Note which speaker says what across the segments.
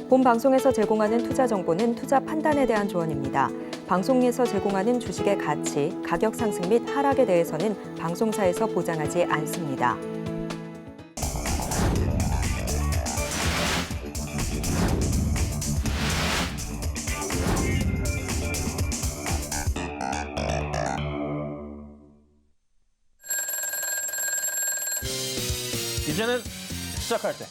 Speaker 1: 본 방송에서 제공하는 투자 정보는 투자 판단에 대한 조언입니다. 방송에서 제공하는 주식의 가치, 가격 상승 및 하락에 대해서는 방송사에서 보장하지 않습니다.
Speaker 2: 이제는 시작할 때.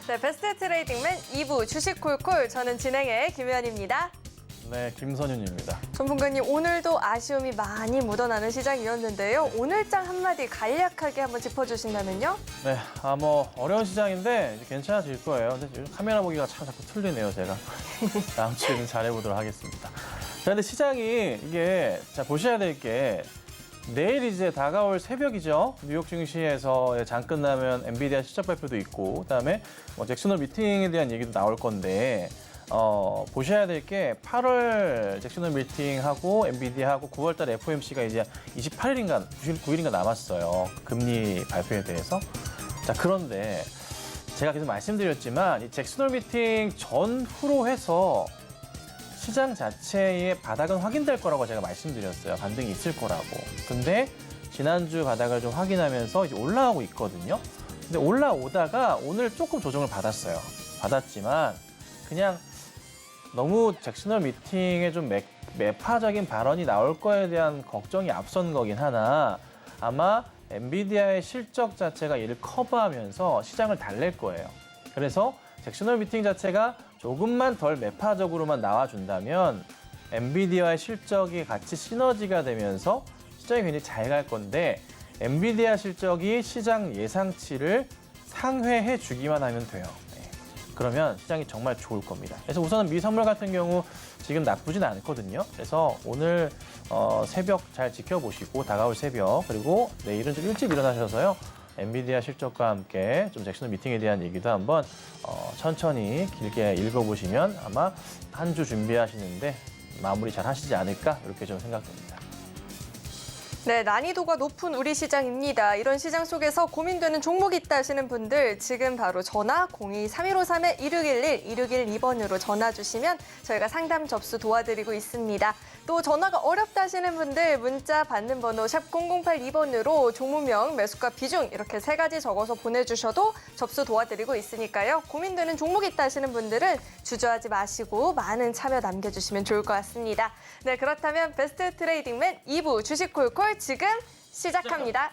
Speaker 3: 네, 베스트 트레이딩맨 2부 주식 콜콜. 저는 진행의 김혜연입니다.
Speaker 2: 네, 김선윤입니다.
Speaker 3: 전문가님, 오늘도 아쉬움이 많이 묻어나는 시장이었는데요. 오늘장 한마디 간략하게 한번 짚어주신다면요?
Speaker 2: 네, 어려운 시장인데 이제 괜찮아질 거예요. 근데 요즘 카메라 보기가 참 자꾸 틀리네요, 제가. 다음 주에는 잘해보도록 하겠습니다. 자, 근데 시장이 이게 보셔야 될 게 내일 이제 다가올 새벽이죠. 뉴욕 증시에서 장 끝나면 엔비디아 실적 발표도 있고, 그다음에 잭슨홀 미팅에 대한 얘기도 나올 건데, 보셔야 될 게 8월 잭슨홀 미팅하고 엔비디아하고 9월 달 FOMC가 이제 28일인가 29일인가 남았어요. 금리 발표에 대해서. 자, 그런데 제가 계속 말씀드렸지만 이 잭슨홀 미팅 전후로 해서 시장 자체의 바닥은 확인될 거라고 제가 말씀드렸어요. 반등이 있을 거라고. 근데 지난주 바닥을 좀 확인하면서 이제 올라오고 있거든요. 근데 올라오다가 오늘 조금 조정을 받았어요. 받았지만 그냥 너무 잭슨홀 미팅에 좀 매파적인 발언이 나올 거에 대한 걱정이 앞선 거긴 하나 아마 엔비디아의 실적 자체가 이를 커버하면서 시장을 달랠 거예요. 그래서 잭슨홀 미팅 자체가 조금만 덜 매파적으로만 나와준다면 엔비디아의 실적이 같이 시너지가 되면서 시장이 굉장히 잘 갈 건데 엔비디아 실적이 시장 예상치를 상회해 주기만 하면 돼요. 그러면 시장이 정말 좋을 겁니다. 그래서 우선은 미 선물 같은 경우 지금 나쁘진 않거든요. 그래서 오늘 새벽 잘 지켜보시고 다가올 새벽 그리고 내일은 좀 일찍 일어나셔서요. 엔비디아 실적과 함께 좀 잭슨홀 미팅에 대한 얘기도 한번 천천히 길게 읽어보시면 아마 한 주 준비하시는데 마무리 잘 하시지 않을까 이렇게 좀 생각됩니다.
Speaker 3: 네, 난이도가 높은 우리 시장입니다. 이런 시장 속에서 고민되는 종목이 있다 하시는 분들 지금 바로 전화 02-3153-1611, 1612번으로 전화 주시면 저희가 상담 접수 도와드리고 있습니다. 또 전화가 어렵다 하시는 분들 문자 받는 번호 샵 0082번으로 종목명, 매수가 비중 이렇게 3가지 적어서 보내주셔도 접수 도와드리고 있으니까요. 고민되는 종목이 있다 하시는 분들은 주저하지 마시고 많은 참여 남겨주시면 좋을 것 같습니다. 네, 그렇다면 베스트 트레이딩맨 2부 주식 콜콜 지금 시작합니다.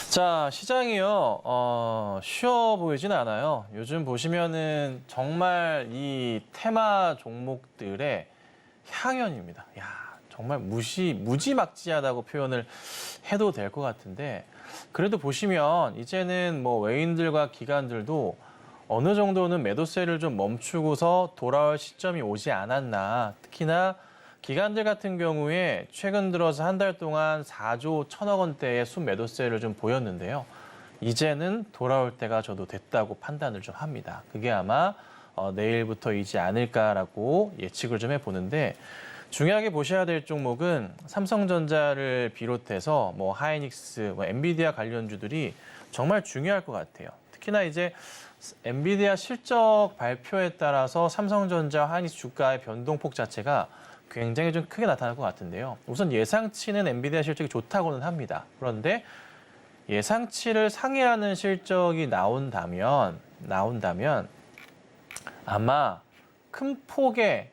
Speaker 2: 자, 시장이요, 쉬워 보이진 않아요. 요즘 보시면은 정말 이 테마 종목들의 향연입니다. 야, 정말 무지막지하다고 표현을 해도 될 것 같은데, 그래도 보시면 이제는 뭐 외인들과 기관들도 어느 정도는 매도세를 좀 멈추고서 돌아올 시점이 오지 않았나. 특히나 기관들 같은 경우에 최근 들어서 한 달 동안 4조 1천억 원대의 순매도세를 좀 보였는데요. 이제는 돌아올 때가 저도 됐다고 판단을 좀 합니다. 그게 아마 내일부터이지 않을까라고 예측을 좀 해보는데 중요하게 보셔야 될 종목은 삼성전자를 비롯해서 뭐 하이닉스, 뭐 엔비디아 관련주들이 정말 중요할 것 같아요. 특히나 이제 엔비디아 실적 발표에 따라서 삼성전자, 하이닉스 주가의 변동폭 자체가 굉장히 좀 크게 나타날 것 같은데요. 우선 예상치는 엔비디아 실적이 좋다고는 합니다. 그런데 예상치를 상회하는 실적이 나온다면 아마 큰 폭의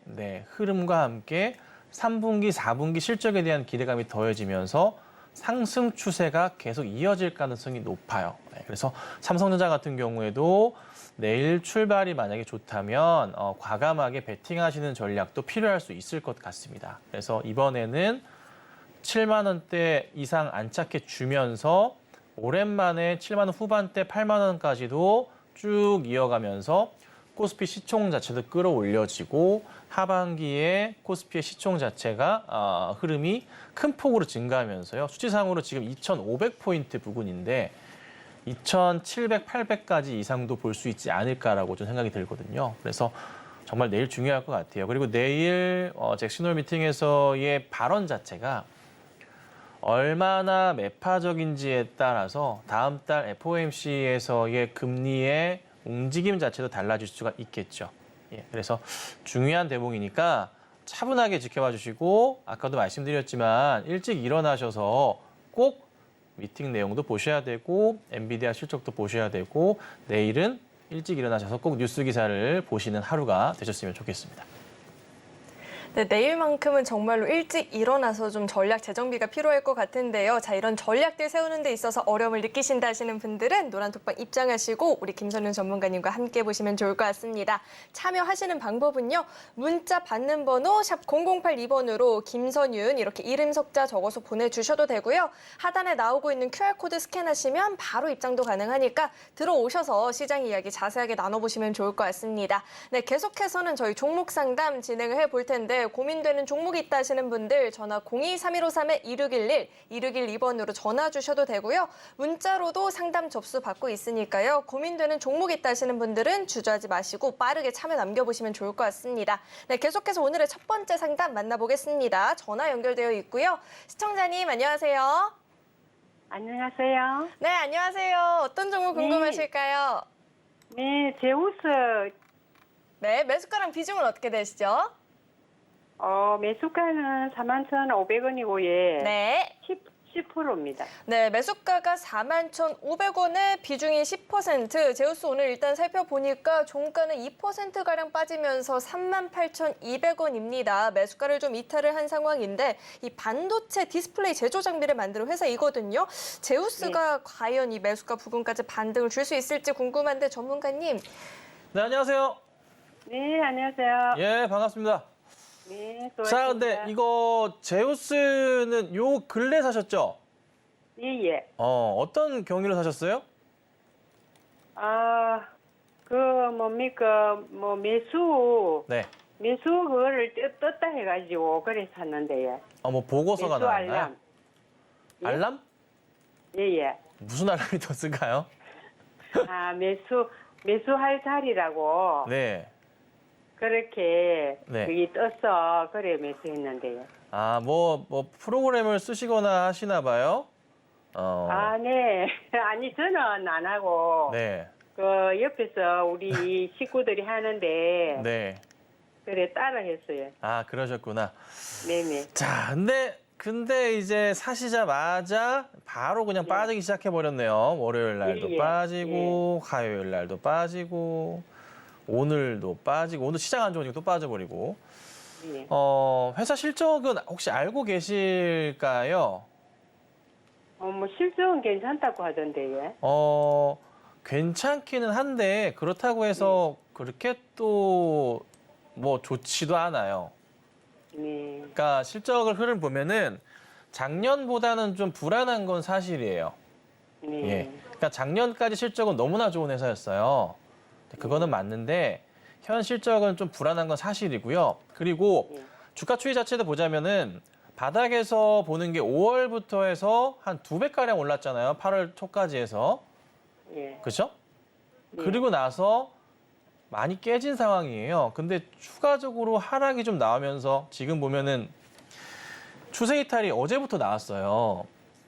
Speaker 2: 흐름과 함께 3분기, 4분기 실적에 대한 기대감이 더해지면서 상승 추세가 계속 이어질 가능성이 높아요. 그래서 삼성전자 같은 경우에도 내일 출발이 만약에 좋다면 과감하게 베팅하시는 전략도 필요할 수 있을 것 같습니다. 그래서 이번에는 7만 원대 이상 안착해 주면서 오랜만에 7만 원 후반대 8만 원까지도 쭉 이어가면서 코스피 시총 자체도 끌어올려지고 하반기에 코스피의 시총 자체가 흐름이 큰 폭으로 증가하면서요. 수치상으로 지금 2,500포인트 부근인데 2,700, 800까지 이상도 볼 수 있지 않을까라고 좀 생각이 들거든요. 그래서 정말 내일 중요할 것 같아요. 그리고 내일 잭슨홀 미팅에서의 발언 자체가 얼마나 매파적인지에 따라서 다음 달 FOMC에서의 금리의 움직임 자체도 달라질 수가 있겠죠. 그래서 중요한 대목이니까 차분하게 지켜봐 주시고 아까도 말씀드렸지만 일찍 일어나셔서 꼭 미팅 내용도 보셔야 되고 엔비디아 실적도 보셔야 되고 내일은 일찍 일어나셔서 꼭 뉴스 기사를 보시는 하루가 되셨으면 좋겠습니다.
Speaker 3: 네, 내일만큼은 정말로 일찍 일어나서 좀 전략 재정비가 필요할 것 같은데요. 자, 이런 전략들 세우는 데 있어서 어려움을 느끼신다 하시는 분들은 노란톡방 입장하시고 우리 김선윤 전문가님과 함께 보시면 좋을 것 같습니다. 참여하시는 방법은요. 문자 받는 번호 샵 0082번으로 김선윤 이렇게 이름 석자 적어서 보내주셔도 되고요. 하단에 나오고 있는 QR코드 스캔하시면 바로 입장도 가능하니까 들어오셔서 시장 이야기 자세하게 나눠보시면 좋을 것 같습니다. 네, 계속해서는 저희 종목 상담 진행을 해볼 텐데 고민되는 종목이 있다 하시는 분들 전화 02-3153-2611, 2612번으로 전화 주셔도 되고요. 문자로도 상담 접수 받고 있으니까요. 고민되는 종목이 있다 하시는 분들은 주저하지 마시고 빠르게 참여 남겨보시면 좋을 것 같습니다. 네, 계속해서 오늘의 첫 번째 상담 만나보겠습니다. 전화 연결되어 있고요. 시청자님 안녕하세요.
Speaker 4: 안녕하세요.
Speaker 3: 네, 안녕하세요. 어떤 종목 궁금하실까요?
Speaker 4: 네, 제우스
Speaker 3: 네, 매수가랑 비중은 어떻게 되시죠?
Speaker 4: 매수가는 41,500원이고 예.
Speaker 3: 네.
Speaker 4: 10%입니다.
Speaker 3: 네, 매수가가 41,500원에 비중이 10%. 제우스 오늘 일단 살펴보니까 종가는 2%가량 빠지면서 38,200원입니다. 매수가를 좀 이탈을 한 상황인데 이 반도체 디스플레이 제조 장비를 만드는 회사이거든요. 제우스가 과연 이 매수가 부분까지 반등을 줄 수 있을지 궁금한데 전문가님.
Speaker 2: 네, 안녕하세요.
Speaker 4: 네, 안녕하세요.
Speaker 2: 예, 반갑습니다.
Speaker 4: 네,
Speaker 2: 자,
Speaker 4: 수고하셨습니다.
Speaker 2: 근데 이거 제우스는 요 근래 사셨죠?
Speaker 4: 예, 예.
Speaker 2: 어떤 경위로 사셨어요?
Speaker 4: 뭡니까, 매수
Speaker 2: 네.
Speaker 4: 그거를 떴다 해가지고 그래 샀는데요.
Speaker 2: 뭐 보고서가
Speaker 4: 매수
Speaker 2: 나왔나요?
Speaker 4: 알람. 예?
Speaker 2: 알람?
Speaker 4: 예, 예.
Speaker 2: 무슨 알람이 떴을까요?
Speaker 4: 매수할 자리라고
Speaker 2: 네.
Speaker 4: 그렇게
Speaker 2: 네.
Speaker 4: 여기 떴어. 그래 매수했는데요.
Speaker 2: 뭐 프로그램을 쓰시거나 하시나 봐요?
Speaker 4: 네. 아니, 저는 안 하고,
Speaker 2: 네.
Speaker 4: 옆에서 우리 식구들이 하는데,
Speaker 2: 네.
Speaker 4: 그래, 따라 했어요.
Speaker 2: 그러셨구나.
Speaker 4: 네네.
Speaker 2: 자, 근데 이제 사시자마자 바로 그냥
Speaker 4: 예.
Speaker 2: 빠지기 시작해버렸네요. 월요일 날도
Speaker 4: 예, 예.
Speaker 2: 빠지고, 화요일 날도 빠지고, 오늘도 빠지고, 오늘 시장 안 좋으니까 또 빠져버리고.
Speaker 4: 예.
Speaker 2: 회사 실적은 혹시 알고 계실까요?
Speaker 4: 실적은 괜찮다고 하던데요.
Speaker 2: 괜찮기는 한데, 그렇다고 해서 그렇게 또 뭐 좋지도 않아요.
Speaker 4: 네.
Speaker 2: 그러니까 실적을 흐름 보면은 작년보다는 좀 불안한 건 사실이에요.
Speaker 4: 네.
Speaker 2: 예. 그러니까 작년까지 실적은 너무나 좋은 회사였어요. 그거는 맞는데 현 실적은 좀 불안한 건 사실이고요. 그리고
Speaker 4: 예.
Speaker 2: 주가 추이 자체도 보자면은 바닥에서 보는 게 5월부터 해서 한 2배가량 올랐잖아요. 8월 초까지 해서.
Speaker 4: 예.
Speaker 2: 그렇죠?
Speaker 4: 네.
Speaker 2: 그리고 나서 많이 깨진 상황이에요. 근데 추가적으로 하락이 좀 나오면서 지금 보면은 추세 이탈이 어제부터 나왔어요.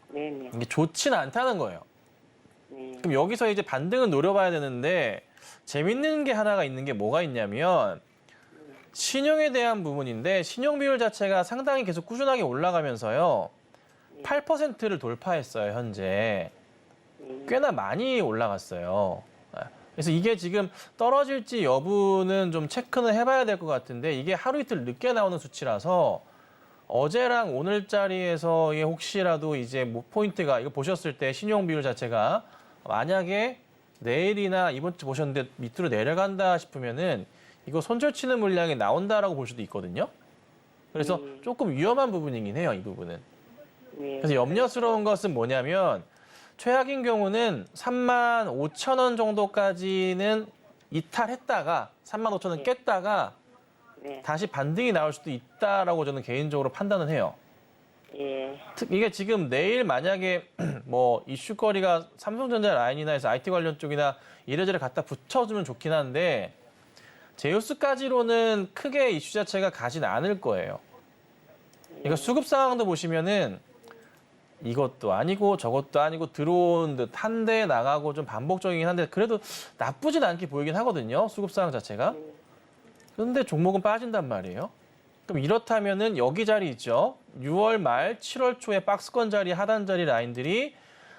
Speaker 4: 네네.
Speaker 2: 이게 좋지는 않다는 거예요.
Speaker 4: 네.
Speaker 2: 그럼 여기서 이제 반등을 노려봐야 되는데 재밌는 게 하나가 있는 게 뭐가 있냐면 신용에 대한 부분인데 신용 비율 자체가 상당히 계속 꾸준하게 올라가면서요. 8%를 돌파했어요, 현재. 꽤나 많이 올라갔어요. 그래서 이게 지금 떨어질지 여부는 좀 체크는 해봐야 될 것 같은데 이게 하루 이틀 늦게 나오는 수치라서 어제랑 오늘자리에서의 혹시라도 이제 뭐 포인트가 이거 보셨을 때 신용 비율 자체가 만약에 내일이나 이번 주 보셨는데 밑으로 내려간다 싶으면은 이거 손절치는 물량이 나온다라고 볼 수도 있거든요. 그래서 조금 위험한 부분이긴 해요, 이 부분은.
Speaker 4: 네.
Speaker 2: 그래서 염려스러운 것은 뭐냐면 최악인 경우는 35,000원 정도까지는 이탈했다가 35,000원 깼다가
Speaker 4: 네.
Speaker 2: 다시 반등이 나올 수도 있다라고 저는 개인적으로 판단을 해요.
Speaker 4: 예.
Speaker 2: 이게 지금 내일 만약에 뭐 이슈거리가 삼성전자 라인이나 해서 IT 관련 쪽이나 이래저래 갖다 붙여주면 좋긴 한데 제우스까지로는 크게 이슈 자체가 가진 않을 거예요. 그러니까 수급 상황도 보시면은 이것도 아니고 저것도 아니고 들어온 듯 한 대 나가고 좀 반복적이긴 한데 그래도 나쁘진 않게 보이긴 하거든요. 수급 상황 자체가. 그런데 종목은 빠진단 말이에요. 그럼 이렇다면은 여기 자리 있죠. 6월 말 7월 초에 박스권 자리 하단 자리 라인들이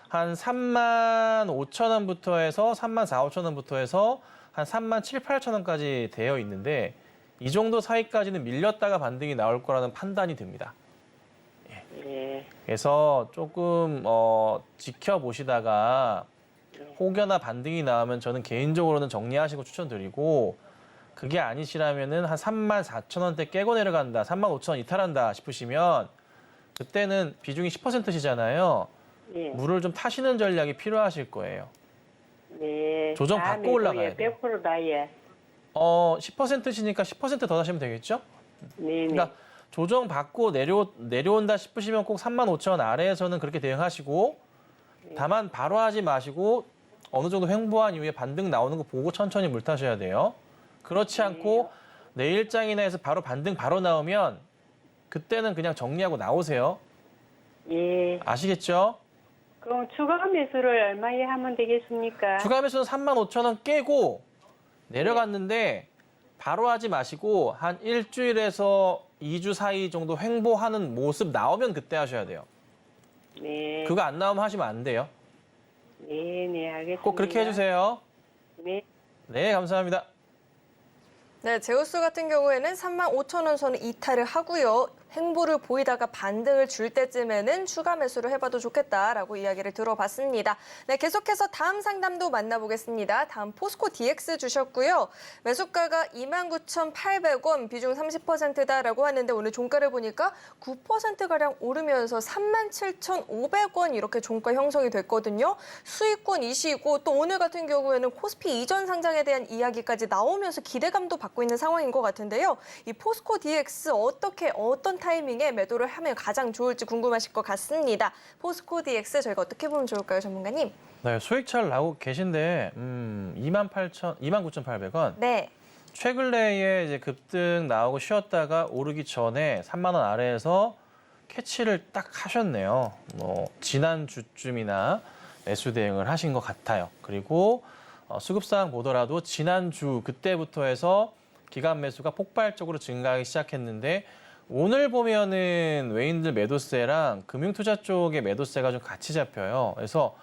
Speaker 2: 한 35,000원부터 해서 34,000원부터 해서 한 37,000원까지 되어 있는데 이 정도 사이까지는 밀렸다가 반등이 나올 거라는 판단이 듭니다.
Speaker 4: 예.
Speaker 2: 그래서 조금 지켜보시다가 혹여나 반등이 나오면 저는 개인적으로는 정리하시고 추천드리고 그게 아니시라면은 한 34,000원대 깨고 내려간다, 35,000원 이탈한다 싶으시면 그때는 비중이 10%시잖아요.
Speaker 4: 예.
Speaker 2: 물을 좀 타시는 전략이 필요하실 거예요.
Speaker 4: 네.
Speaker 2: 조정 받고 올라가야 돼요.
Speaker 4: 100%다 예.
Speaker 2: 10%시니까 10% 더 하시면 되겠죠?
Speaker 4: 네네.
Speaker 2: 그러니까 조정 받고 내려온다 싶으시면 꼭 35,000원 아래에서는 그렇게 대응하시고 다만 바로 하지 마시고 어느 정도 횡보한 이후에 반등 나오는 거 보고 천천히 물 타셔야 돼요. 그렇지 않고 내일장이나 해서 바로 반등 바로 나오면 그때는 그냥 정리하고 나오세요.
Speaker 4: 예.
Speaker 2: 아시겠죠?
Speaker 4: 그럼 추가 매수를 얼마에 하면 되겠습니까?
Speaker 2: 추가 매수는 35,000원 깨고 내려갔는데 바로 하지 마시고 한 일주일에서 2주 사이 정도 횡보하는 모습 나오면 그때 하셔야 돼요.
Speaker 4: 네.
Speaker 2: 그거 안 나오면 하시면 안 돼요.
Speaker 4: 네, 알겠습니다.
Speaker 2: 꼭 그렇게 해주세요.
Speaker 4: 네.
Speaker 2: 네, 감사합니다.
Speaker 3: 네, 제우스 같은 경우에는 35,000원 선을 이탈을 하고요. 횡보를 보이다가 반등을 줄 때쯤에는 추가 매수를 해봐도 좋겠다라고 이야기를 들어봤습니다. 네, 계속해서 다음 상담도 만나보겠습니다. 다음 포스코 DX 주셨고요. 매수가가 29,800원, 비중 30%다라고 하는데 오늘 종가를 보니까 9%가량 오르면서 37,500원 이렇게 종가 형성이 됐거든요. 수익권이시고 또 오늘 같은 경우에는 코스피 이전 상장에 대한 이야기까지 나오면서 기대감도 받고 있는 상황인 것 같은데요. 이 포스코 DX 어떤 타이밍에 매도를 하면 가장 좋을지 궁금하실 것 같습니다. 포스코 DX 저희가 어떻게 보면 좋을까요, 전문가님?
Speaker 2: 네, 수익 잘 나오고 계신데 29,800원.
Speaker 3: 네.
Speaker 2: 최근래에 이제 급등 나오고 쉬었다가 오르기 전에 3만 원 아래에서 캐치를 딱 하셨네요. 뭐 지난 주쯤이나 매수 대응을 하신 것 같아요. 그리고 수급상 보더라도 지난주 그때부터 해서 기간 매수가 폭발적으로 증가하기 시작했는데 오늘 보면은 외인들 매도세랑 금융투자 쪽의 매도세가 좀 같이 잡혀요. 그래서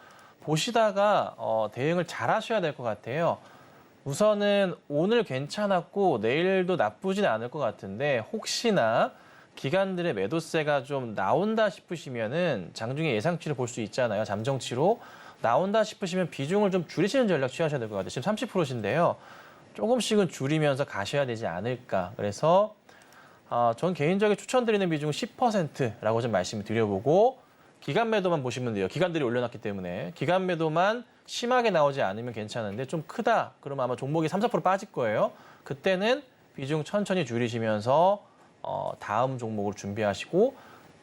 Speaker 2: 보시다가 대응을 잘 하셔야 될 것 같아요. 우선은 오늘 괜찮았고 내일도 나쁘진 않을 것 같은데 혹시나 기관들의 매도세가 좀 나온다 싶으시면은 장중에 예상치를 볼 수 있잖아요. 잠정치로 나온다 싶으시면 비중을 좀 줄이시는 전략 취하셔야 될 것 같아요. 지금 30%신데요. 조금씩은 줄이면서 가셔야 되지 않을까. 그래서 전 개인적으로 추천드리는 비중은 10%라고 좀 말씀을 드려보고 기간 매도만 보시면 돼요. 기관들이 올려놨기 때문에. 기간 매도만 심하게 나오지 않으면 괜찮은데 좀 크다. 그러면 아마 종목이 3, 4% 빠질 거예요. 그때는 비중 천천히 줄이시면서 다음 종목을 준비하시고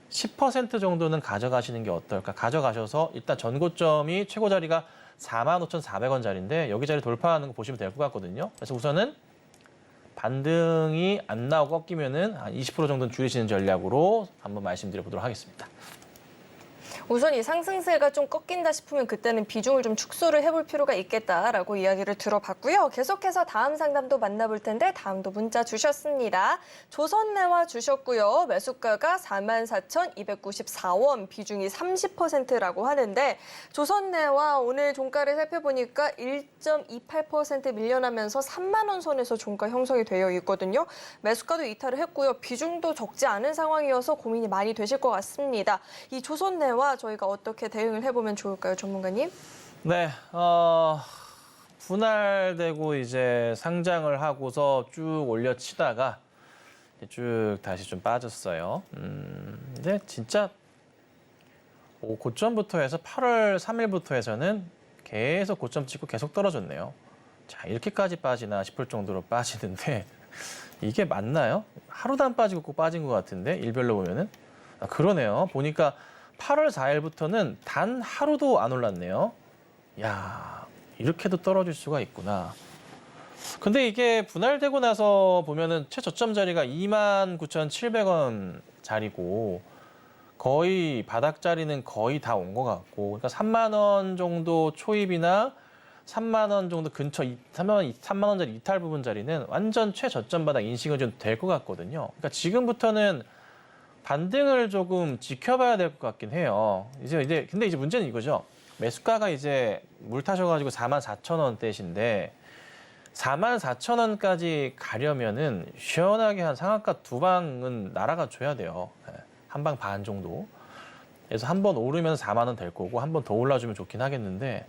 Speaker 2: 10% 정도는 가져가시는 게 어떨까. 가져가셔서 일단 전고점이 최고 자리가 45,400원짜리인데 여기 자리 돌파하는 거 보시면 될 것 같거든요. 그래서 우선은 반등이 안 나오고 꺾이면은 한 20% 정도는 줄이시는 전략으로 한번 말씀드려 보도록 하겠습니다.
Speaker 3: 우선 이 상승세가 좀 꺾인다 싶으면 그때는 비중을 좀 축소를 해볼 필요가 있겠다라고 이야기를 들어봤고요. 계속해서 다음 상담도 만나볼 텐데 다음도 문자 주셨습니다. 조선내화 주셨고요. 매수가가 44,294원, 비중이 30%라고 하는데 조선내화 오늘 종가를 살펴보니까 1.28% 밀려나면서 3만 원 선에서 종가 형성이 되어 있거든요. 매수가도 이탈을 했고요. 비중도 적지 않은 상황이어서 고민이 많이 되실 것 같습니다. 이 조선내화 저희가 어떻게 대응을 해보면 좋을까요, 전문가님?
Speaker 2: 네, 분할되고 이제 상장을 하고서 쭉 올려치다가 쭉 다시 좀 빠졌어요. 근데 진짜 고점부터 해서 8월 3일부터 해서는 계속 고점 찍고 계속 떨어졌네요. 자, 이렇게까지 빠지나 싶을 정도로 빠지는데 이게 맞나요? 하루도 안 빠지고 꼭 빠진 것 같은데 일별로 보면은 그러네요. 보니까 8월 4일부터는 단 하루도 안 올랐네요. 야, 이렇게도 떨어질 수가 있구나. 근데 이게 분할되고 나서 보면은 최저점 자리가 29,700원 자리고 거의 바닥 자리는 거의 다 온 것 같고, 그러니까 3만 원 정도 초입이나 3만 원 정도 근처 3만 원짜리 이탈 부분 자리는 완전 최저점 바닥 인식은 좀 될 것 같거든요. 그러니까 지금부터는 반등을 조금 지켜봐야 될 것 같긴 해요. 근데 이제 문제는 이거죠. 매수가가 이제 물 타셔가지고 44,000원대신데 44,000원까지 가려면은 시원하게 한 상한가 2방은 날아가 줘야 돼요. 한 방 반 정도. 그래서 한 번 오르면 4만 원 될 거고 한 번 더 올라주면 좋긴 하겠는데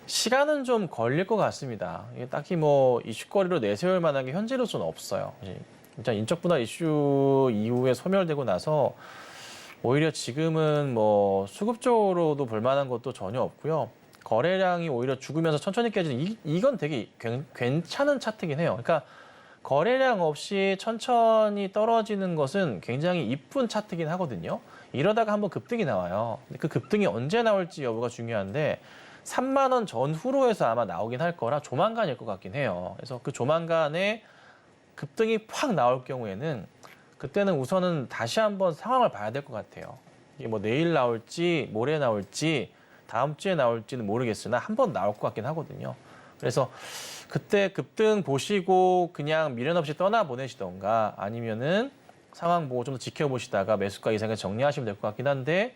Speaker 2: 시간은 좀 걸릴 것 같습니다. 이게 딱히 뭐 이슈거리로 내세울 만한 게 현재로서는 없어요. 진짜 인적 분할 이슈 이후에 소멸되고 나서 오히려 지금은 뭐 수급적으로도 볼만한 것도 전혀 없고요. 거래량이 오히려 죽으면서 천천히 깨지는 이건 되게 괜찮은 차트긴 해요. 그러니까 거래량 없이 천천히 떨어지는 것은 굉장히 이쁜 차트긴 하거든요. 이러다가 한번 급등이 나와요. 근데 그 급등이 언제 나올지 여부가 중요한데 3만 원 전후로 해서 아마 나오긴 할 거라 조만간일 것 같긴 해요. 그래서 그 조만간에 급등이 확 나올 경우에는 그때는 우선은 다시 한번 상황을 봐야 될 것 같아요. 이게 뭐 내일 나올지 모레 나올지 다음 주에 나올지는 모르겠으나 한번 나올 것 같긴 하거든요. 그래서 그때 급등 보시고 그냥 미련 없이 떠나보내시던가 아니면은 상황 보고 좀 더 지켜보시다가 매수가 이상을 정리하시면 될 것 같긴 한데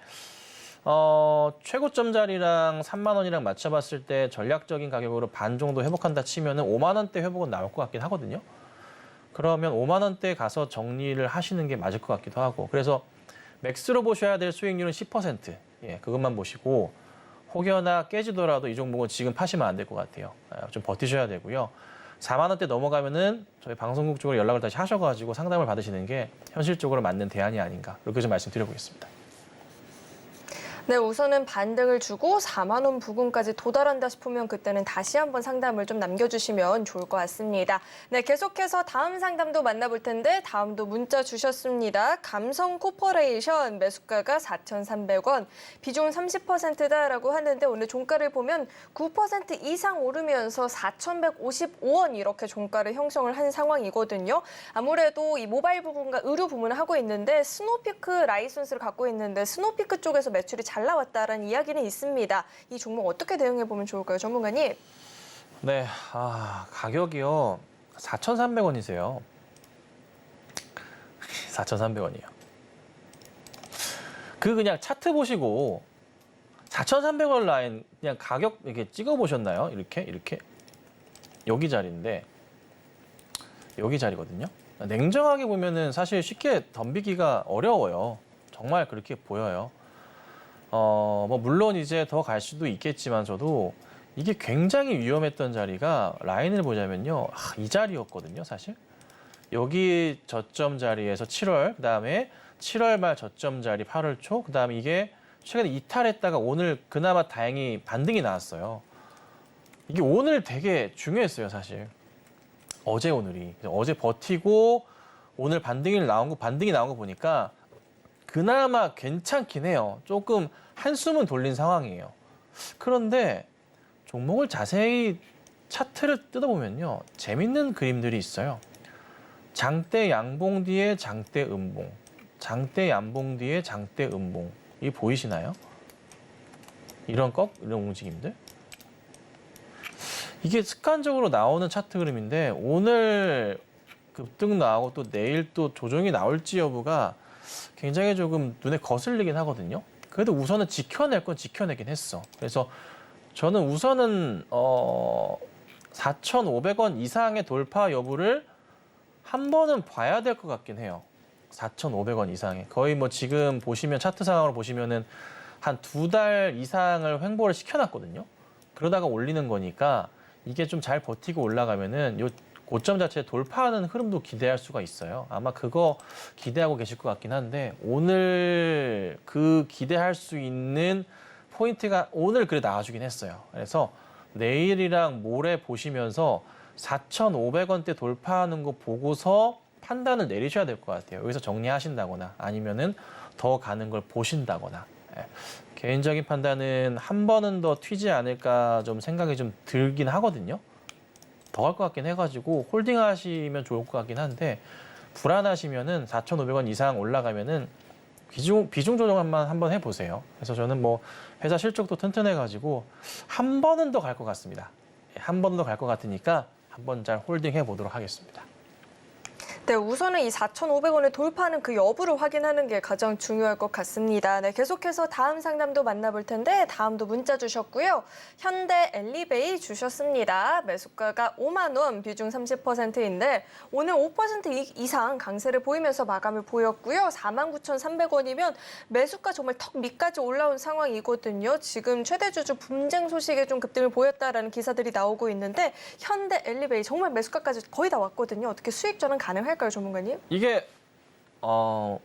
Speaker 2: 최고점 자리랑 3만 원이랑 맞춰봤을 때 전략적인 가격으로 반 정도 회복한다 치면은 5만 원대 회복은 나올 것 같긴 하거든요. 그러면 5만 원대 가서 정리를 하시는 게 맞을 것 같기도 하고 그래서 맥스로 보셔야 될 수익률은 10%. 예, 그것만 보시고 혹여나 깨지더라도 이 종목은 지금 파시면 안 될 것 같아요. 좀 버티셔야 되고요. 4만 원대 넘어가면은 저희 방송국 쪽으로 연락을 다시 하셔가지고 상담을 받으시는 게 현실적으로 맞는 대안이 아닌가 이렇게 좀 말씀드려보겠습니다.
Speaker 3: 네, 우선은 반등을 주고 4만 원 부근까지 도달한다 싶으면 그때는 다시 한번 상담을 좀 남겨주시면 좋을 것 같습니다. 네, 계속해서 다음 상담도 만나볼 텐데 다음도 문자 주셨습니다. 감성 코퍼레이션 매수가가 4,300원, 비중 30%다라고 하는데 오늘 종가를 보면 9% 이상 오르면서 4,155원 이렇게 종가를 형성을 한 상황이거든요. 아무래도 이 모바일 부분과 의류 부문을 하고 있는데 스노피크 라이선스를 갖고 있는데 스노피크 쪽에서 매출이 잘 나왔다라는 이야기는 있습니다. 이 종목 어떻게 대응해 보면 좋을까요, 전문가님?
Speaker 2: 네, 가격이요 4,300원이세요. 4,300원이요. 그냥 차트 보시고 4,300원 라인 그냥 가격 이렇게 찍어 보셨나요? 이렇게 여기 자리인데 여기 자리거든요. 냉정하게 보면은 사실 쉽게 덤비기가 어려워요. 정말 그렇게 보여요. 뭐 물론 이제 더 갈 수도 있겠지만 저도 이게 굉장히 위험했던 자리가 라인을 보자면요. 이 자리였거든요, 사실. 여기 저점 자리에서 7월, 그다음에 7월 말 저점 자리 8월 초, 그다음에 이게 최근에 이탈했다가 오늘 그나마 다행히 반등이 나왔어요. 이게 오늘 되게 중요했어요, 사실. 어제 오늘이. 어제 버티고 오늘 반등이 나온 거 보니까 그나마 괜찮긴 해요. 조금 한숨은 돌린 상황이에요. 그런데 종목을 자세히 차트를 뜯어보면요. 재밌는 그림들이 있어요. 장대 양봉 뒤에 장대 음봉, 장대 양봉 뒤에 장대 음봉. 이게 보이시나요? 이런 움직임들? 이게 습관적으로 나오는 차트 그림인데 오늘 급등 나오고 또 내일 또 조정이 나올지 여부가 굉장히 조금 눈에 거슬리긴 하거든요. 그래도 우선은 지켜낼 건 지켜내긴 했어. 그래서 저는 우선은 4,500원 이상의 돌파 여부를 한 번은 봐야 될 것 같긴 해요. 4,500원 이상에. 거의 뭐 지금 보시면 차트 상황으로 보시면은 한 2달 이상을 횡보를 시켜놨거든요. 그러다가 올리는 거니까 이게 좀 잘 버티고 올라가면은 요 고점 자체 돌파하는 흐름도 기대할 수가 있어요. 아마 그거 기대하고 계실 것 같긴 한데 오늘 그 기대할 수 있는 포인트가 오늘 그래 나와주긴 했어요. 그래서 내일이랑 모레 보시면서 4,500원대 돌파하는 거 보고서 판단을 내리셔야 될 것 같아요. 여기서 정리하신다거나 아니면은 더 가는 걸 보신다거나. 개인적인 판단은 한 번은 더 튀지 않을까 좀 생각이 좀 들긴 하거든요. 더 갈 것 같긴 해가지고 홀딩 하시면 좋을 것 같긴 한데 불안하시면은 4,500원 이상 올라가면은 비중 조정 한번 해보세요. 그래서 저는 뭐 회사 실적도 튼튼해가지고 한 번은 더 갈 것 같습니다. 한 번 더 갈 것 같으니까 한번 잘 홀딩 해보도록 하겠습니다.
Speaker 3: 네, 우선은 이 4,500원을 돌파하는 그 여부를 확인하는 게 가장 중요할 것 같습니다. 네, 계속해서 다음 상담도 만나볼 텐데 다음도 문자 주셨고요. 현대 엘리베이 주셨습니다. 매수가가 5만 원, 비중 30%인데 오늘 5% 이상 강세를 보이면서 마감을 보였고요. 49,300원이면 매수가 정말 턱 밑까지 올라온 상황이거든요. 지금 최대 주주 분쟁 소식에 좀 급등을 보였다라는 기사들이 나오고 있는데 현대 엘리베이 정말 매수가까지 거의 다 왔거든요. 어떻게 수익 전환 가능할까요, 전문가님?
Speaker 2: 이게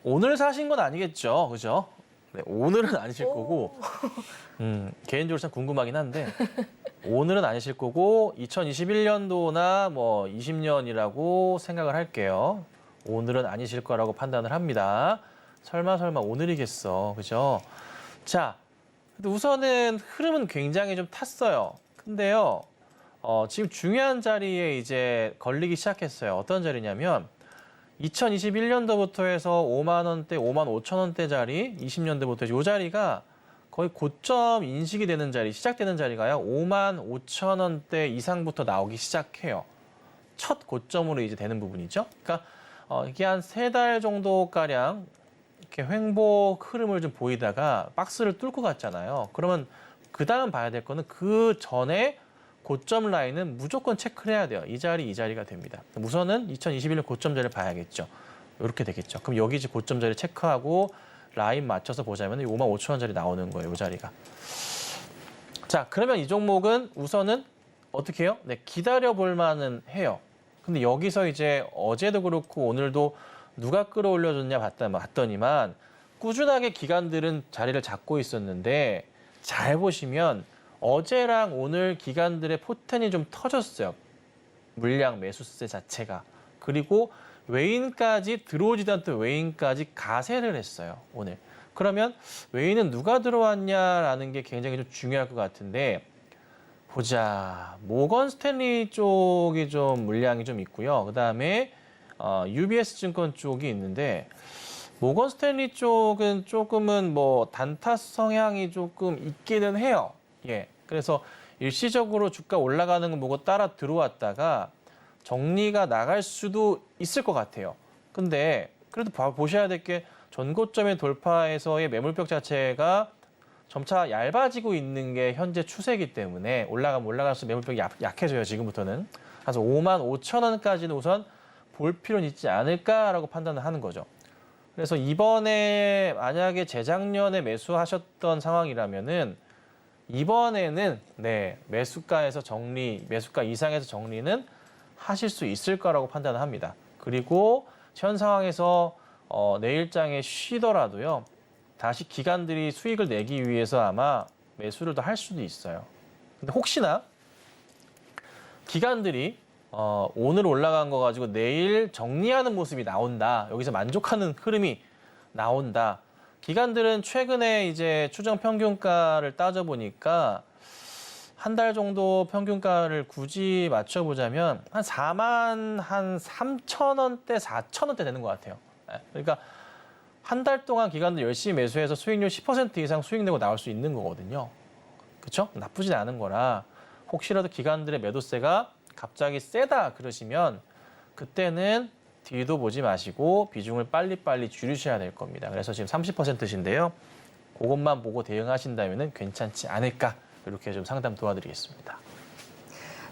Speaker 2: 오늘 사신 건 아니겠죠, 그죠? 네, 오늘은 아니실 거고 개인적으로 참 궁금하긴 한데 오늘은 아니실 거고 2021년도나 뭐 20년이라고 생각을 할게요. 오늘은 아니실 거라고 판단을 합니다. 설마 오늘이겠어, 그죠? 자, 우선은 흐름은 굉장히 좀 탔어요. 근데요, 지금 중요한 자리에 이제 걸리기 시작했어요. 어떤 자리냐면 2021년도부터 해서 5만 원대, 5만 5천 원대 자리, 20년대부터 이 자리가 거의 고점 인식이 되는 자리, 시작되는 자리가요. 5만 5천 원대 이상부터 나오기 시작해요. 첫 고점으로 이제 되는 부분이죠. 그러니까 이게 한 3달 정도가량 이렇게 횡보 흐름을 좀 보이다가 박스를 뚫고 갔잖아요. 그러면 그 다음 봐야 될 거는 그 전에 고점 라인은 무조건 체크를 해야 돼요. 이 자리가 됩니다. 우선은 2021년 고점 자리를 봐야겠죠. 이렇게 되겠죠. 그럼 여기 이제 고점 자리 체크하고 라인 맞춰서 보자면 5만 5천 원짜리 나오는 거예요. 이 자리가. 자, 그러면 이 종목은 우선은 어떻게 해요? 네, 기다려볼 만은 해요. 근데 여기서 이제 어제도 그렇고 오늘도 누가 끌어올려줬냐 봤더니만 꾸준하게 기관들은 자리를 잡고 있었는데 잘 보시면 어제랑 오늘 기관들의 포텐이 좀 터졌어요. 물량 매수세 자체가. 그리고 외인까지 들어오지도 않던 외인까지 가세를 했어요. 오늘. 그러면 외인은 누가 들어왔냐라는 게 굉장히 좀 중요할 것 같은데 보자. 모건 스탠리 쪽이 좀 물량이 좀 있고요. 그다음에 UBS 증권 쪽이 있는데 모건 스탠리 쪽은 조금은 뭐 단타 성향이 조금 있기는 해요. 예. 그래서 일시적으로 주가 올라가는 거 보고 따라 들어왔다가 정리가 나갈 수도 있을 것 같아요. 근데 그래도 보셔야 될 게 전고점의 돌파에서의 매물벽 자체가 점차 얇아지고 있는 게 현재 추세이기 때문에 올라가면 올라갈수록 매물벽이 약해져요. 지금부터는. 그래서 5만 5천 원까지는 우선 볼 필요는 있지 않을까라고 판단을 하는 거죠. 그래서 이번에 만약에 재작년에 매수하셨던 상황이라면은 이번에는 네, 매수가에서 정리, 매수가 이상에서 정리는 하실 수 있을 거라고 판단을 합니다. 그리고 현 상황에서 내일장에 쉬더라도요. 다시 기관들이 수익을 내기 위해서 아마 매수를 더 할 수도 있어요. 근데 혹시나 기관들이 오늘 올라간 거 가지고 내일 정리하는 모습이 나온다. 여기서 만족하는 흐름이 나온다. 기관들은 최근에 이제 추정 평균가를 따져보니까 한 달 정도 평균가를 굳이 맞춰보자면 한 4만 한 3천 원대, 4천 원대 되는 것 같아요. 예, 그러니까 한 달 동안 기관들 열심히 매수해서 수익률 10% 이상 수익 내고 나올 수 있는 거거든요. 그렇죠? 나쁘진 않은 거라 혹시라도 기관들의 매도세가 갑자기 세다 그러시면 그때는 뒤도 보지 마시고 비중을 빨리빨리 줄이셔야 될 겁니다. 그래서 지금 30%신데요. 그것만 보고 대응하신다면 괜찮지 않을까 이렇게 좀 상담 도와드리겠습니다.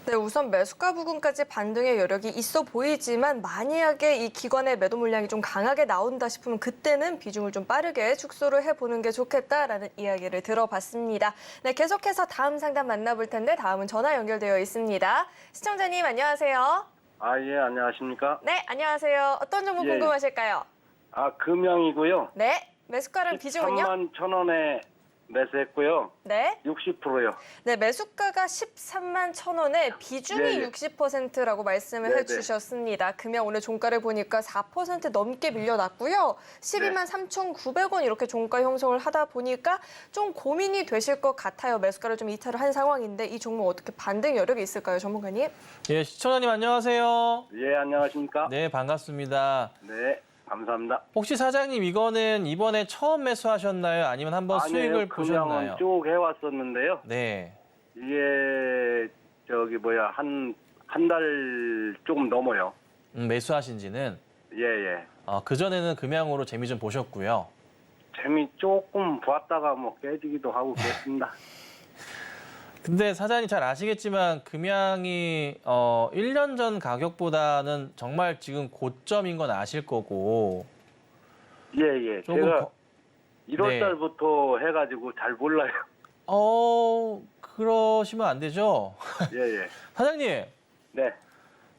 Speaker 3: 네, 우선 매수가 부근까지 반등의 여력이 있어 보이지만 만약에 이 기관의 매도 물량이 좀 강하게 나온다 싶으면 그때는 비중을 좀 빠르게 축소를 해보는 게 좋겠다라는 이야기를 들어봤습니다. 네, 계속해서 다음 상담 만나볼 텐데 다음은 전화 연결되어 있습니다. 시청자님 안녕하세요.
Speaker 5: 예, 안녕하십니까?
Speaker 3: 네, 안녕하세요. 어떤 정보
Speaker 5: 예.
Speaker 3: 궁금하실까요?
Speaker 5: 금형이고요.
Speaker 3: 네, 매수가랑 비중은요?
Speaker 5: 13만 1,000원에 매수했고요.
Speaker 3: 네.
Speaker 5: 60%요.
Speaker 3: 네, 매수가가 13만 1,000원에 비중이
Speaker 5: 예, 예.
Speaker 3: 60%라고 말씀을
Speaker 5: 네,
Speaker 3: 해주셨습니다. 금형 오늘 종가를 보니까 4% 넘게 밀려났고요. 12만 3,900원 이렇게 종가 형성을 하다 보니까 좀 고민이 되실 것 같아요. 매수가를 좀 이탈을 한 상황인데 이 종목 어떻게 반등 여력이 있을까요, 전문가님?
Speaker 2: 예, 시청자님 안녕하세요.
Speaker 5: 예, 안녕하십니까?
Speaker 2: 네, 반갑습니다.
Speaker 5: 네, 감사합니다.
Speaker 2: 혹시 사장님 이거는 이번에 처음 매수하셨나요? 아니면 한번 수익을 보셨나요?
Speaker 5: 금형은 쭉 해왔었는데요.
Speaker 2: 네.
Speaker 5: 이게 한 달 조금 넘어요.
Speaker 2: 매수하신 지는
Speaker 5: 예, 예.
Speaker 2: 그전에는 금양으로 재미 좀 보셨고요.
Speaker 5: 재미 조금 봤다가 뭐 깨지기도 하고 그랬습니다.
Speaker 2: 근데 사장님 잘 아시겠지만 금양이 1년 전 가격보다는 정말 지금 고점인 건 아실 거고
Speaker 5: 예, 예.
Speaker 2: 조금
Speaker 5: 제가 1월
Speaker 2: 네.
Speaker 5: 달부터 해가지고 잘 몰라요.
Speaker 2: 그러시면 안 되죠.
Speaker 5: 예, 예.
Speaker 2: 사장님,
Speaker 5: 네.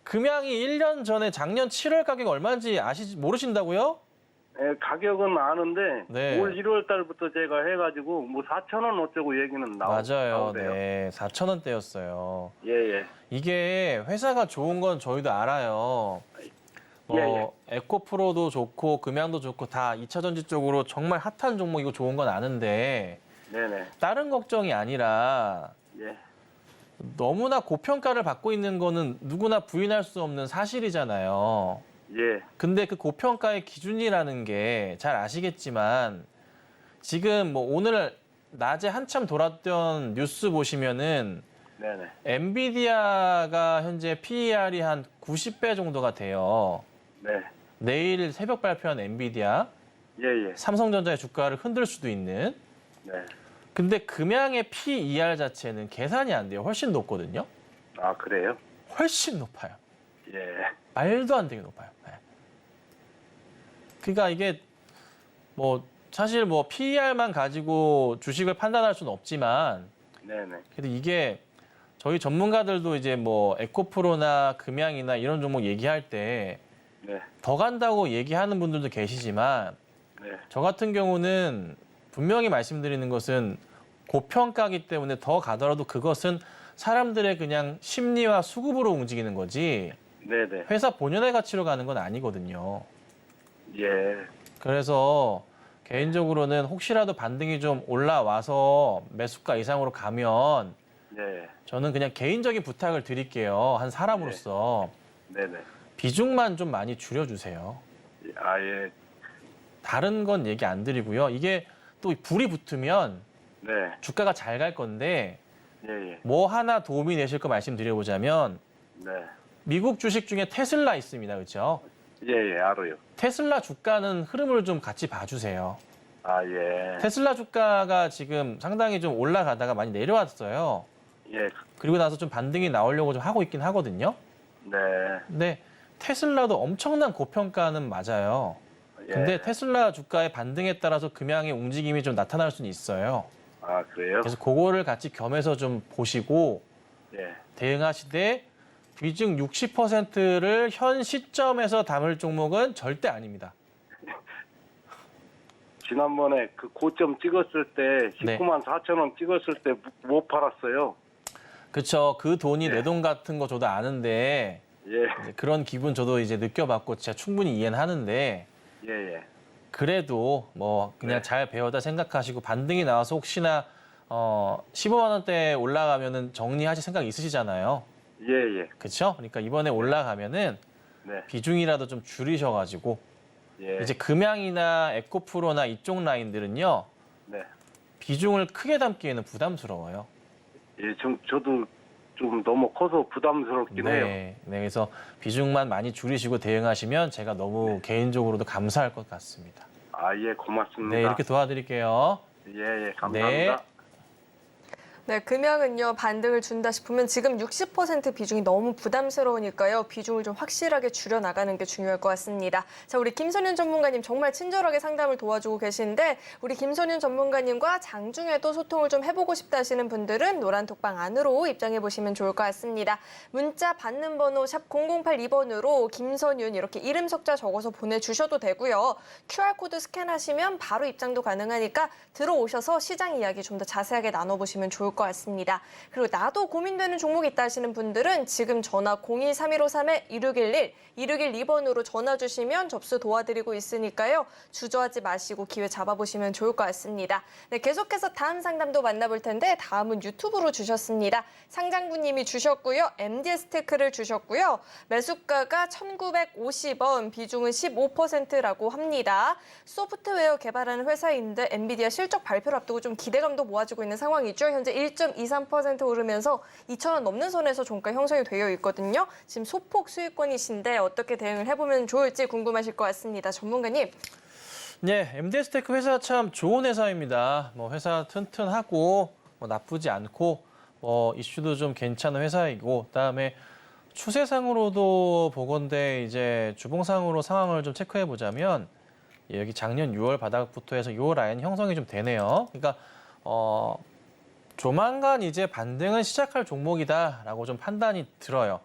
Speaker 2: 금양이 1년 전에 작년 7월 가격 얼마인지 모르신다고요?
Speaker 5: 예, 가격은 아는데
Speaker 2: 네.
Speaker 5: 올 1월 달부터 제가 해가지고 뭐 4,000원 어쩌고 얘기는
Speaker 2: 맞아요.
Speaker 5: 나오대요.
Speaker 2: 네, 4,000원대였어요.
Speaker 5: 예, 예.
Speaker 2: 이게 회사가 좋은 건 저희도 알아요.
Speaker 5: 예,
Speaker 2: 에코프로도 좋고 금양도 좋고 다 2차 전지 쪽으로 정말 핫한 종목이고 좋은 건 아는데
Speaker 5: 네네.
Speaker 2: 다른 걱정이 아니라
Speaker 5: 예.
Speaker 2: 너무나 고평가를 받고 있는 거는 누구나 부인할 수 없는 사실이잖아요.
Speaker 5: 예.
Speaker 2: 근데 그 고평가의 기준이라는 게 잘 아시겠지만 지금 뭐 오늘 낮에 한참 돌았던 뉴스 보시면은
Speaker 5: 네네.
Speaker 2: 엔비디아가 현재 PER이 한 90배 정도가 돼요.
Speaker 5: 네.
Speaker 2: 내일 새벽 발표한 엔비디아,
Speaker 5: 예, 예.
Speaker 2: 삼성전자의 주가를 흔들 수도 있는.
Speaker 5: 네.
Speaker 2: 근데 금양의 PER 자체는 계산이 안 돼요. 훨씬 높거든요.
Speaker 5: 아, 그래요?
Speaker 2: 훨씬 높아요.
Speaker 5: 예.
Speaker 2: 말도 안 되게 높아요. 네. 그러니까 이게 뭐 사실 뭐 PER만 가지고 주식을 판단할 수는 없지만
Speaker 5: 네네.
Speaker 2: 그래도 이게 저희 전문가들도 이제 뭐 에코프로나 금양이나 이런 종목 얘기할 때
Speaker 5: 네.
Speaker 2: 더 간다고 얘기하는 분들도 계시지만
Speaker 5: 네.
Speaker 2: 저 같은 경우는 분명히 말씀드리는 것은 고평가기 때문에 더 가더라도 그것은 사람들의 그냥 심리와 수급으로 움직이는 거지
Speaker 5: 네네.
Speaker 2: 회사 본연의 가치로 가는 건 아니거든요.
Speaker 5: 예.
Speaker 2: 그래서 개인적으로는 혹시라도 반등이 좀 올라와서 매수가 이상으로 가면
Speaker 5: 네.
Speaker 2: 저는 그냥 개인적인 부탁을 드릴게요. 한 사람으로서
Speaker 5: 네네.
Speaker 2: 비중만 좀 많이 줄여주세요.
Speaker 5: 아, 예.
Speaker 2: 다른 건 얘기 안 드리고요. 이게 또 불이 붙으면
Speaker 5: 네.
Speaker 2: 주가가 잘 갈 건데
Speaker 5: 예, 예.
Speaker 2: 뭐 하나 도움이 되실 거 말씀드려보자면
Speaker 5: 네.
Speaker 2: 미국 주식 중에 테슬라 있습니다. 그렇죠?
Speaker 5: 예, 예. 알아요.
Speaker 2: 테슬라 주가는 흐름을 좀 같이 봐주세요.
Speaker 5: 아, 예.
Speaker 2: 테슬라 주가가 지금 상당히 좀 올라가다가 많이 내려왔어요.
Speaker 5: 예.
Speaker 2: 그리고 나서 좀 반등이 나오려고 좀 하고 있긴 하거든요.
Speaker 5: 네.
Speaker 2: 근데 테슬라도 엄청난 고평가는 맞아요.
Speaker 5: 예.
Speaker 2: 근데 테슬라 주가의 반등에 따라서 금양의 움직임이 좀 나타날 수는 있어요.
Speaker 5: 아, 그래요?
Speaker 2: 그래서 그거를 같이 겸해서 좀 보시고
Speaker 5: 예.
Speaker 2: 대응하시되 비중 60%를 현 시점에서 담을 종목은 절대 아닙니다.
Speaker 5: 지난번에 그 고점 찍었을 때
Speaker 2: 네.
Speaker 5: 19만 4천 원 찍었을 때 못 팔았어요.
Speaker 2: 그렇죠. 그 돈이
Speaker 5: 예.
Speaker 2: 내 돈 같은 거 저도 아는데
Speaker 5: 예.
Speaker 2: 이제 그런 기분 저도 이제 느껴봤고 진짜 충분히 이해는 하는데
Speaker 5: 예, 예.
Speaker 2: 그래도 뭐 그냥
Speaker 5: 네.
Speaker 2: 잘 배워다 생각하시고 반등이 나와서 혹시나 15만 원대 올라가면은 정리하실 생각 있으시잖아요.
Speaker 5: 예, 예.
Speaker 2: 그렇죠? 그러니까 이번에 올라가면은
Speaker 5: 네.
Speaker 2: 비중이라도 좀 줄이셔가지고
Speaker 5: 예.
Speaker 2: 이제 금양이나 에코프로나 이쪽 라인들은요
Speaker 5: 네.
Speaker 2: 비중을 크게 담기에는 부담스러워요.
Speaker 5: 예, 저도 좀 너무 커서 부담스럽긴 해요.
Speaker 2: 네, 그래서 비중만 많이 줄이시고 대응하시면 제가 너무 개인적으로도 감사할 것 같습니다.
Speaker 5: 아, 예, 고맙습니다.
Speaker 2: 네, 이렇게 도와드릴게요.
Speaker 5: 예, 감사합니다.
Speaker 2: 네.
Speaker 3: 네, 금양은요, 반등을 준다 싶으면 지금 60% 비중이 너무 부담스러우니까요. 비중을 좀 확실하게 줄여나가는 게 중요할 것 같습니다. 자, 우리 김선윤 전문가님 정말 친절하게 상담을 도와주고 계신데 우리 김선윤 전문가님과 장중에도 소통을 좀 해보고 싶다 하시는 분들은 노란톡방 안으로 입장해 보시면 좋을 것 같습니다. 문자 받는 번호 샵 0082번으로 김선윤 이렇게 이름 석자 적어서 보내주셔도 되고요. QR코드 스캔하시면 바로 입장도 가능하니까 들어오셔서 시장 이야기 좀 더 자세하게 나눠보시면 좋을 것 같습니다. 그리고 나도 고민되는 종목이 있다 하시는 분들은 지금 전화 02-3153-2611, 2612번으로 전화 주시면 접수 도와드리고 있으니까요. 주저하지 마시고 기회 잡아보시면 좋을 것 같습니다. 네, 계속해서 다음 상담도 만나볼 텐데 다음은 유튜브로 주셨습니다. 상장부님이 주셨고요. MDS테크를 주셨고요. 매수가가 1,950원, 비중은 15%라고 합니다. 소프트웨어 개발하는 회사인데 엔비디아 실적 발표를 앞두고 좀 기대감도 모아지고 있는 상황이죠. 현재 1.23% 오르면서 2,000원 넘는 선에서 종가 형성이 되어 있거든요. 지금 소폭 수익권이신데 어떻게 대응을 해보면 좋을지 궁금하실 것 같습니다. 전문가님.
Speaker 2: 네, MDS테크 회사 참 좋은 회사입니다. 뭐 회사 튼튼하고 뭐 나쁘지 않고 이슈도 좀 괜찮은 회사이고 그다음에 추세상으로도 보건대 이제 주봉상으로 상황을 좀 체크해 보자면 여기 작년 6월 바닥부터 해서 이 라인 형성이 좀 되네요. 그러니까 조만간 이제 반등은 시작할 종목이다라고 좀 판단이 들어요.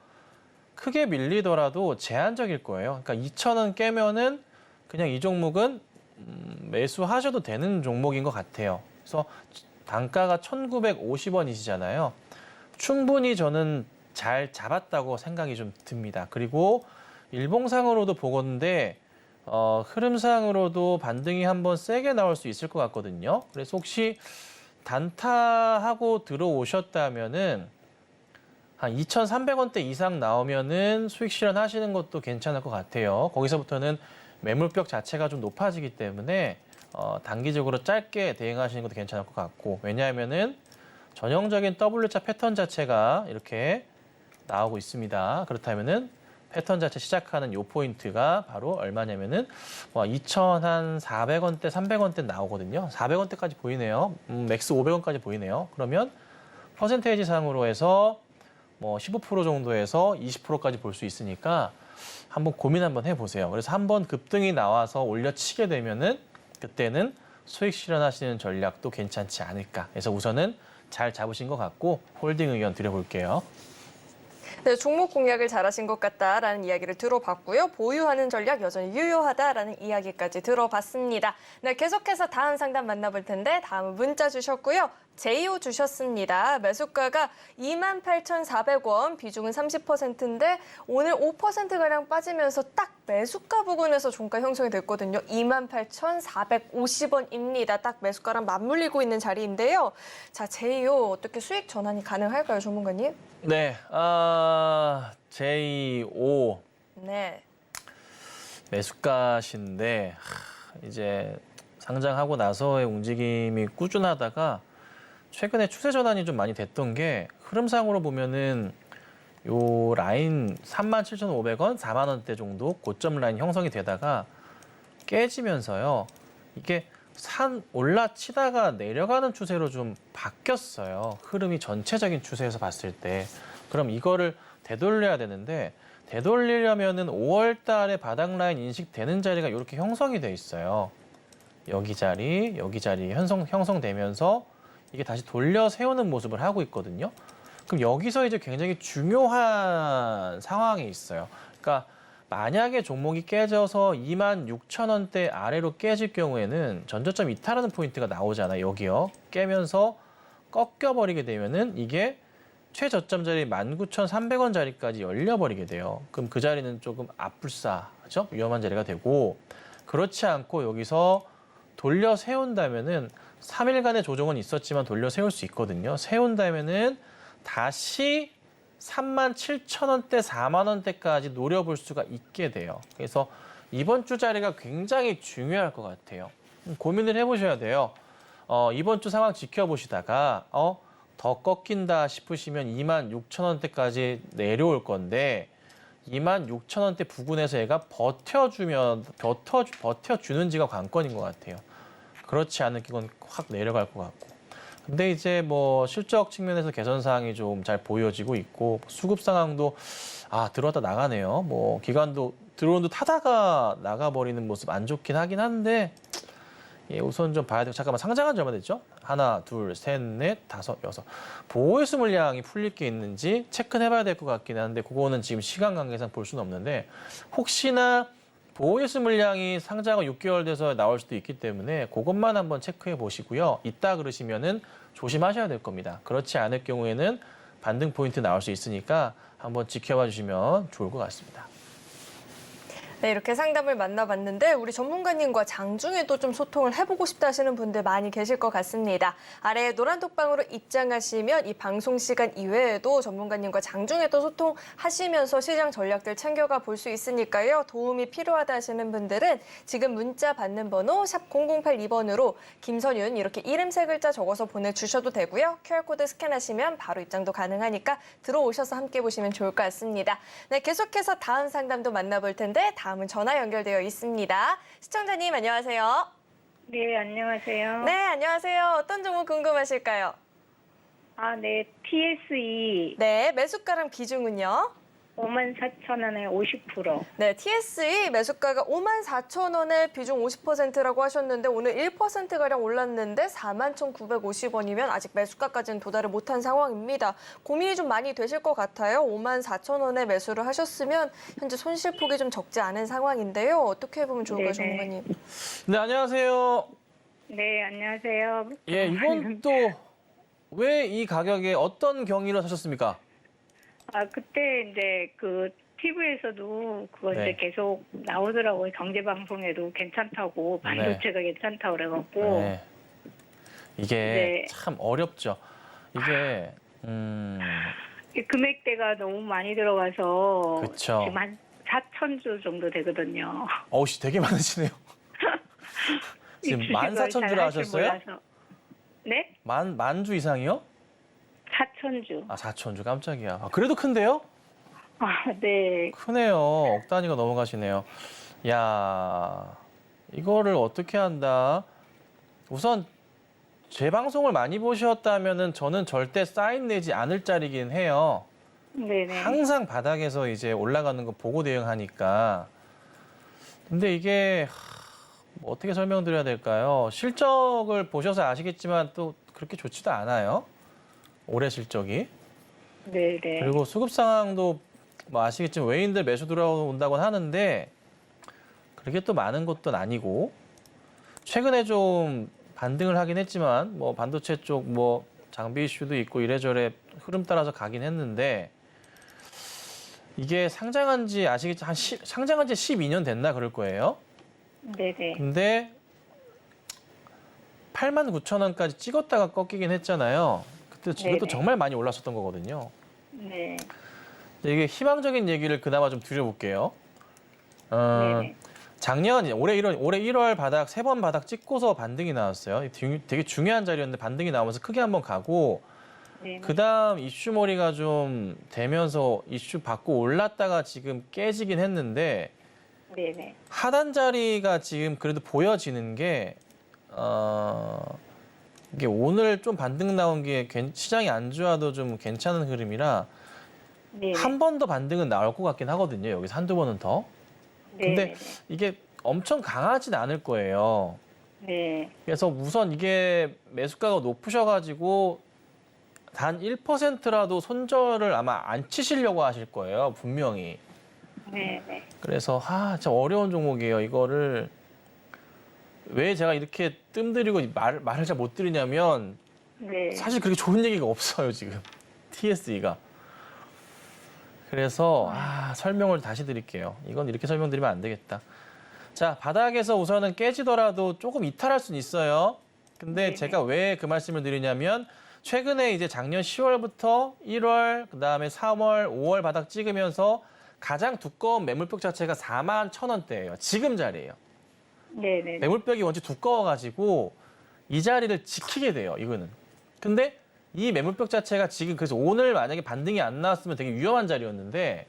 Speaker 2: 크게 밀리더라도 제한적일 거예요. 그러니까 2,000원 깨면은 그냥 이 종목은 매수하셔도 되는 종목인 것 같아요. 그래서 단가가 1,950원이시잖아요. 충분히 저는 잘 잡았다고 생각이 좀 듭니다. 그리고 일봉상으로도 보건데 흐름상으로도 반등이 한번 세게 나올 수 있을 것 같거든요. 그래서 혹시 단타하고 들어오셨다면은 한 2,300원대 이상 나오면은 수익 실현하시는 것도 괜찮을 것 같아요. 거기서부터는 매물벽 자체가 좀 높아지기 때문에 단기적으로 짧게 대응하시는 것도 괜찮을 것 같고 왜냐하면은 전형적인 W자 패턴 자체가 이렇게 나오고 있습니다. 그렇다면은 패턴 자체 시작하는 요 포인트가 바로 얼마냐면은 2,400원대, 300원대 나오거든요. 400원대까지 보이네요. 맥스 500원까지 보이네요. 그러면 퍼센테이지 상으로 해서 15% 정도에서 20%까지 볼 수 있으니까 한번 고민 한번 해보세요. 그래서 한번 급등이 나와서 올려치게 되면은 그때는 수익 실현하시는 전략도 괜찮지 않을까. 그래서 우선은 잘 잡으신 것 같고 홀딩 의견 드려볼게요.
Speaker 3: 네, 종목 공략을 잘하신 것 같다라는 이야기를 들어봤고요. 보유하는 전략 여전히 유효하다라는 이야기까지 들어봤습니다. 네, 계속해서 다음 상담 만나볼 텐데 다음은 문자 주셨고요. 제이오 주셨습니다. 매수가가 28,400원, 비중은 30%인데 오늘 5%가량 빠지면서 딱 매수가 부근에서 종가 형성이 됐거든요. 28,450원입니다. 딱 매수가랑 맞물리고 있는 자리인데요. 자, 제이오 어떻게 수익 전환이 가능할까요, 전문가님?
Speaker 2: 네, J5
Speaker 3: 네.
Speaker 2: 매수가신데 이제 상장하고 나서의 움직임이 꾸준하다가 최근에 추세 전환이 좀 많이 됐던 게 흐름상으로 보면은 요 라인 37,500원, 4만 원대 정도 고점 라인 형성이 되다가 깨지면서요. 이게 산 올라치다가 내려가는 추세로 좀 바뀌었어요. 흐름이 전체적인 추세에서 봤을 때. 그럼 이거를 되돌려야 되는데 되돌리려면은 5월 달에 바닥 라인 인식되는 자리가 이렇게 형성이 돼 있어요. 여기 자리 형성되면서 이게 다시 돌려 세우는 모습을 하고 있거든요. 그럼 여기서 이제 굉장히 중요한 상황이 있어요. 그러니까 만약에 종목이 깨져서 26,000원대 아래로 깨질 경우에는 전저점 이탈하는 포인트가 나오잖아요. 여기요. 깨면서 꺾여버리게 되면은 이게 최저점 자리 19,300원 자리까지 열려버리게 돼요. 그럼 그 자리는 조금 압불사죠? 위험한 자리가 되고 그렇지 않고 여기서 돌려 세운다면은 3일간의 조정은 있었지만 돌려 세울 수 있거든요. 세운 다음에는 다시 37,000원대, 4만 원대까지 노려볼 수가 있게 돼요. 그래서 이번 주 자리가 굉장히 중요할 것 같아요. 고민을 해보셔야 돼요. 이번 주 상황 지켜보시다가 더 꺾인다 싶으시면 26,000원대까지 내려올 건데 26,000원대 부근에서 얘가 버텨주는지가 관건인 것 같아요. 그렇지 않은 기건 확 내려갈 것 같고. 근데 이제 뭐 실적 측면에서 개선 사항이 좀 잘 보여지고 있고 수급 상황도 들어왔다 나가네요. 뭐 기관도 드론도 타다가 나가버리는 모습 안 좋긴 하긴 한데 우선 좀 봐야 되고 잠깐만 상장한 지 얼마 됐죠? 하나, 둘, 셋, 넷, 다섯, 여섯. 보호회수 물량이 풀릴 게 있는지 체크는 해봐야 될 것 같긴 한데 그거는 지금 시간 관계상 볼 수는 없는데 혹시나 보호회수 물량이 상장은 6개월 돼서 나올 수도 있기 때문에 그것만 한번 체크해 보시고요. 있다 그러시면은 조심하셔야 될 겁니다. 그렇지 않을 경우에는 반등 포인트 나올 수 있으니까 한번 지켜봐 주시면 좋을 것 같습니다.
Speaker 3: 네, 이렇게 상담을 만나봤는데 우리 전문가님과 장중에도 좀 소통을 해보고 싶다 하시는 분들 많이 계실 것 같습니다. 아래 노란 톡방으로 입장하시면 이 방송 시간 이외에도 전문가님과 장중에도 소통하시면서 시장 전략들 챙겨가 볼 수 있으니까요. 도움이 필요하다 하시는 분들은 지금 문자 받는 번호 샵 0082번으로 김선윤 이렇게 이름 세 글자 적어서 보내주셔도 되고요. QR코드 스캔하시면 바로 입장도 가능하니까 들어오셔서 함께 보시면 좋을 것 같습니다. 네, 계속해서 다음 상담도 만나볼 텐데 다음은 전화 연결되어 있습니다. 시청자님 안녕하세요.
Speaker 4: 네, 안녕하세요.
Speaker 3: 네, 안녕하세요. 어떤 종목 궁금하실까요?
Speaker 4: 네, TSE
Speaker 3: 네, 매수가랑 비중은요?
Speaker 4: 54,000원에 50%.
Speaker 3: 네, TSE 매수가가 54,000원에 비중 50%라고 하셨는데 오늘 1%가량 올랐는데 41,950원이면 아직 매수가까지는 도달을 못한 상황입니다. 고민이 좀 많이 되실 것 같아요. 54,000원에 매수를 하셨으면 현재 손실폭이 좀 적지 않은 상황인데요. 어떻게 해보면 좋을까요,
Speaker 4: 네네.
Speaker 3: 전문가님?
Speaker 2: 네, 안녕하세요.
Speaker 4: 네, 안녕하세요.
Speaker 2: 예, 이건 또 왜 이 가격에 어떤 경위로 사셨습니까?
Speaker 4: 그때 이제 그 TV에서도 그거
Speaker 2: 네.
Speaker 4: 이제 계속 나오더라고요. 경제방송에도 괜찮다고, 반도체가 괜찮다고 그래갖고.
Speaker 2: 네. 이게
Speaker 4: 네.
Speaker 2: 참 어렵죠. 이게
Speaker 4: 이 금액대가 너무 많이 들어가서
Speaker 2: 그쵸.
Speaker 4: 지금 한 4,000주 정도 되거든요.
Speaker 2: 어우씨 되게 많으시네요. 지금 14,000 들어가셨어요?
Speaker 4: 네?
Speaker 2: 만주 이상이요?
Speaker 4: 4,000주.
Speaker 2: 4,000주 깜짝이야. 그래도 큰데요?
Speaker 4: 네.
Speaker 2: 크네요. 억 단위가 넘어가시네요. 야, 이거를 어떻게 한다? 우선 제 방송을 많이 보셨다면은 저는 절대 사인 내지 않을 자리긴 해요.
Speaker 4: 네네.
Speaker 2: 항상 바닥에서 이제 올라가는 거 보고 대응하니까. 근데 이게 뭐 어떻게 설명드려야 될까요? 실적을 보셔서 아시겠지만 또 그렇게 좋지도 않아요. 올해 실적이.
Speaker 4: 네네.
Speaker 2: 그리고 수급 상황도 뭐 아시겠지만 외인들 매수 들어온다고 하는데 그렇게 또 많은 것도 아니고 최근에 좀 반등을 하긴 했지만 뭐 반도체 쪽 뭐 장비 이슈도 있고 이래저래 흐름 따라서 가긴 했는데 이게 상장한 지 아시겠지만 상장한 지 12년 됐나 그럴 거예요.
Speaker 4: 네네.
Speaker 2: 근데 89,000원까지 찍었다가 꺾이긴 했잖아요. 그때 이것도
Speaker 4: 네네.
Speaker 2: 정말 많이 올랐었던 거거든요.
Speaker 4: 네.
Speaker 2: 이게 희망적인 얘기를 그나마 좀 드려볼게요.
Speaker 4: 네네.
Speaker 2: 작년 올해 1월 바닥 3번 바닥 찍고서 반등이 나왔어요. 되게 중요한 자리였는데 반등이 나오면서 크게 한번 가고
Speaker 4: 네네.
Speaker 2: 그다음 이슈몰이가 좀 되면서 이슈 받고 올랐다가 지금 깨지긴 했는데
Speaker 4: 네네.
Speaker 2: 하단 자리가 지금 그래도 보여지는 게 이게 오늘 좀 반등 나온 게 시장이 안 좋아도 좀 괜찮은 흐름이라
Speaker 4: 네네.
Speaker 2: 한 번 더 반등은 나올 것 같긴 하거든요. 여기서 한두 번은 더. 근데
Speaker 4: 네네.
Speaker 2: 이게 엄청 강하진 않을 거예요.
Speaker 4: 네.
Speaker 2: 그래서 우선 이게 매수가가 높으셔가지고 단 1%라도 손절을 아마 안 치시려고 하실 거예요. 분명히.
Speaker 4: 네네.
Speaker 2: 그래서 참 어려운 종목이에요. 이거를 왜 제가 이렇게 뜸들이고 말을 잘 못 드리냐면
Speaker 4: 네.
Speaker 2: 사실 그렇게 좋은 얘기가 없어요. 지금 TSE가. 그래서 설명을 다시 드릴게요. 이건 이렇게 설명드리면 안 되겠다. 자, 바닥에서 우선은 깨지더라도 조금 이탈할 수는 있어요. 근데
Speaker 4: 네네.
Speaker 2: 제가 왜 그 말씀을 드리냐면 최근에 이제 작년 10월부터 1월, 그다음에 3월, 5월 바닥 찍으면서 가장 두꺼운 매물벽 자체가 41,000원대예요. 지금 자리예요.
Speaker 4: 네네.
Speaker 2: 매물벽이 원체 두꺼워가지고 이 자리를 지키게 돼요. 이거는. 근데 이 매물벽 자체가 지금 그래서 오늘 만약에 반등이 안 나왔으면 되게 위험한 자리였는데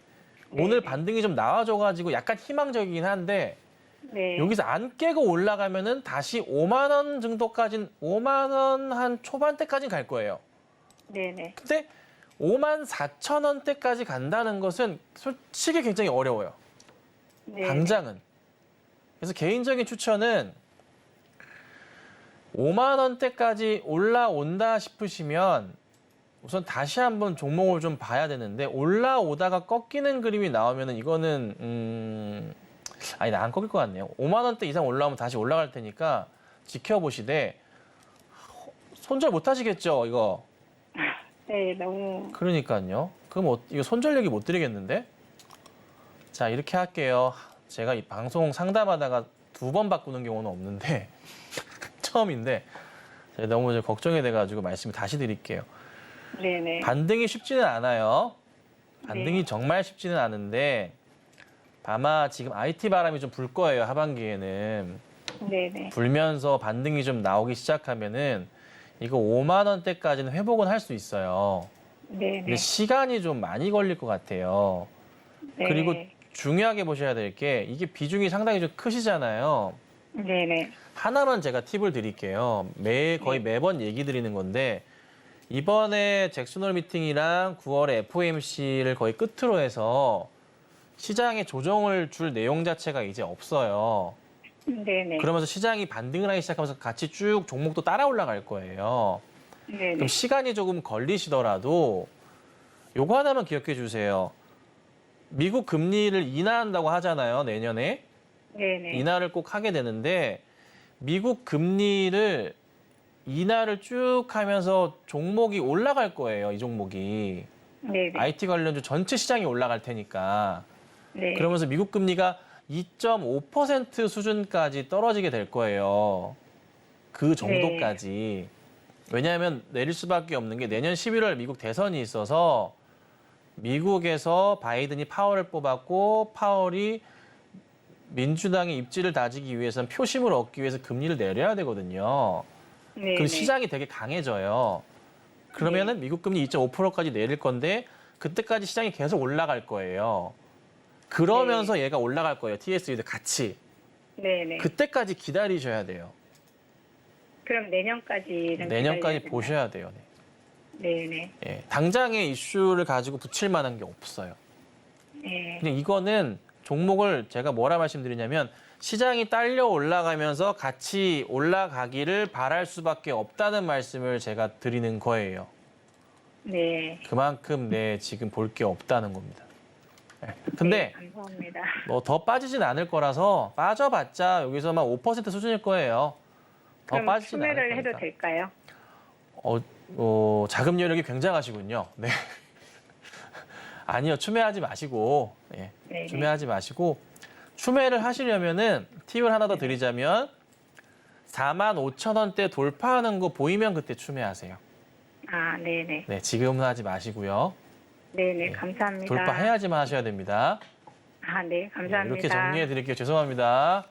Speaker 2: 오늘 반등이 좀 나와줘가지고 약간 희망적이긴 한데
Speaker 4: 네.
Speaker 2: 여기서 안 깨고 올라가면은 다시 5만 원 정도까지는 5만 원 한 초반대까지는 갈 거예요.
Speaker 4: 네네.
Speaker 2: 근데 5만 4천 원대까지 간다는 것은 솔직히 굉장히 어려워요.
Speaker 4: 네.
Speaker 2: 당장은. 그래서 개인적인 추천은 5만 원대까지 올라온다 싶으시면 우선 다시 한번 종목을 좀 봐야 되는데 올라오다가 꺾이는 그림이 나오면은 이거는 아니 나 안 꺾일 것 같네요. 5만 원대 이상 올라오면 다시 올라갈 테니까 지켜보시되 손절 못 하시겠죠, 이거.
Speaker 4: 네, 너무.
Speaker 2: 그러니까요. 그럼 이거 손절 얘기 못 드리겠는데? 자, 이렇게 할게요. 제가 이 방송 상담하다가 2번 바꾸는 경우는 없는데 처음인데 제가 너무 이제 걱정이 돼가지고 말씀을 다시 드릴게요.
Speaker 4: 네네.
Speaker 2: 반등이 쉽지는 않아요. 반등이
Speaker 4: 네.
Speaker 2: 정말 쉽지는 않은데 아마 지금 IT 바람이 좀 불 거예요. 하반기에는.
Speaker 4: 네네.
Speaker 2: 불면서 반등이 좀 나오기 시작하면은 이거 5만 원대까지는 회복은 할 수 있어요.
Speaker 4: 네네.
Speaker 2: 근데 시간이 좀 많이 걸릴 것 같아요.
Speaker 4: 네.
Speaker 2: 그리고 중요하게 보셔야 될 게 이게 비중이 상당히 좀 크시잖아요.
Speaker 4: 네네.
Speaker 2: 하나만 제가 팁을 드릴게요. 거의 매번 얘기 드리는 건데 이번에 잭슨홀 미팅이랑 9월에 FOMC를 거의 끝으로 해서 시장에 조정을 줄 내용 자체가 이제 없어요.
Speaker 4: 네네.
Speaker 2: 그러면서 시장이 반등을 하기 시작하면서 같이 쭉 종목도 따라 올라갈 거예요.
Speaker 4: 네네.
Speaker 2: 그럼 시간이 조금 걸리시더라도 요거 하나만 기억해 주세요. 미국 금리를 인하한다고 하잖아요, 내년에.
Speaker 4: 네네.
Speaker 2: 인하를 꼭 하게 되는데 미국 금리를 인하를 쭉 하면서 종목이 올라갈 거예요, 이 종목이.
Speaker 4: 네네.
Speaker 2: IT 관련주 전체 시장이 올라갈 테니까.
Speaker 4: 네.
Speaker 2: 그러면서 미국 금리가 2.5% 수준까지 떨어지게 될 거예요. 그 정도까지. 왜냐하면 내릴 수밖에 없는 게 내년 11월 미국 대선이 있어서 미국에서 바이든이 파월을 뽑았고 파월이 민주당의 입지를 다지기 위해서는 표심을 얻기 위해서 금리를 내려야 되거든요.
Speaker 4: 네네.
Speaker 2: 그럼 시장이 되게 강해져요. 그러면은 미국 금리 2.5%까지 내릴 건데 그때까지 시장이 계속 올라갈 거예요. 그러면서 얘가 올라갈 거예요. TSU도 같이.
Speaker 4: 네네.
Speaker 2: 그때까지 기다리셔야 돼요.
Speaker 4: 그럼 내년까지는
Speaker 2: 내년까지
Speaker 4: 기다려야
Speaker 2: 보셔야 돼요.
Speaker 4: 되나요? 네네.
Speaker 2: 예, 당장의 이슈를 가지고 붙일 만한 게 없어요.
Speaker 4: 네.
Speaker 2: 근데 이거는 종목을 제가 뭐라 말씀드리냐면 시장이 딸려 올라가면서 같이 올라가기를 바랄 수밖에 없다는 말씀을 제가 드리는 거예요.
Speaker 4: 네.
Speaker 2: 그만큼 지금 볼 게 없다는 겁니다. 예,
Speaker 4: 네,
Speaker 2: 근데
Speaker 4: 감사합니다.
Speaker 2: 뭐 더 빠지진 않을 거라서 빠져봤자 여기서만 5% 수준일 거예요. 더
Speaker 4: 그럼
Speaker 2: 빠지진 않을
Speaker 4: 추매를
Speaker 2: 거니까.
Speaker 4: 해도 될까요?
Speaker 2: 자금 여력이 굉장하시군요. 네. 아니요, 추매하지 마시고, 예,
Speaker 4: 네네.
Speaker 2: 추매하지 마시고, 추매를 하시려면은 팁을 하나 더 드리자면 45,000원대 돌파하는 거 보이면 그때 추매하세요.
Speaker 4: 아, 네네.
Speaker 2: 네, 지금은 하지 마시고요.
Speaker 4: 네네,
Speaker 2: 네,
Speaker 4: 감사합니다.
Speaker 2: 돌파해야지만 하셔야 됩니다.
Speaker 4: 아, 네,
Speaker 2: 네,
Speaker 4: 감사합니다.
Speaker 2: 이렇게 정리해 드릴게요. 죄송합니다.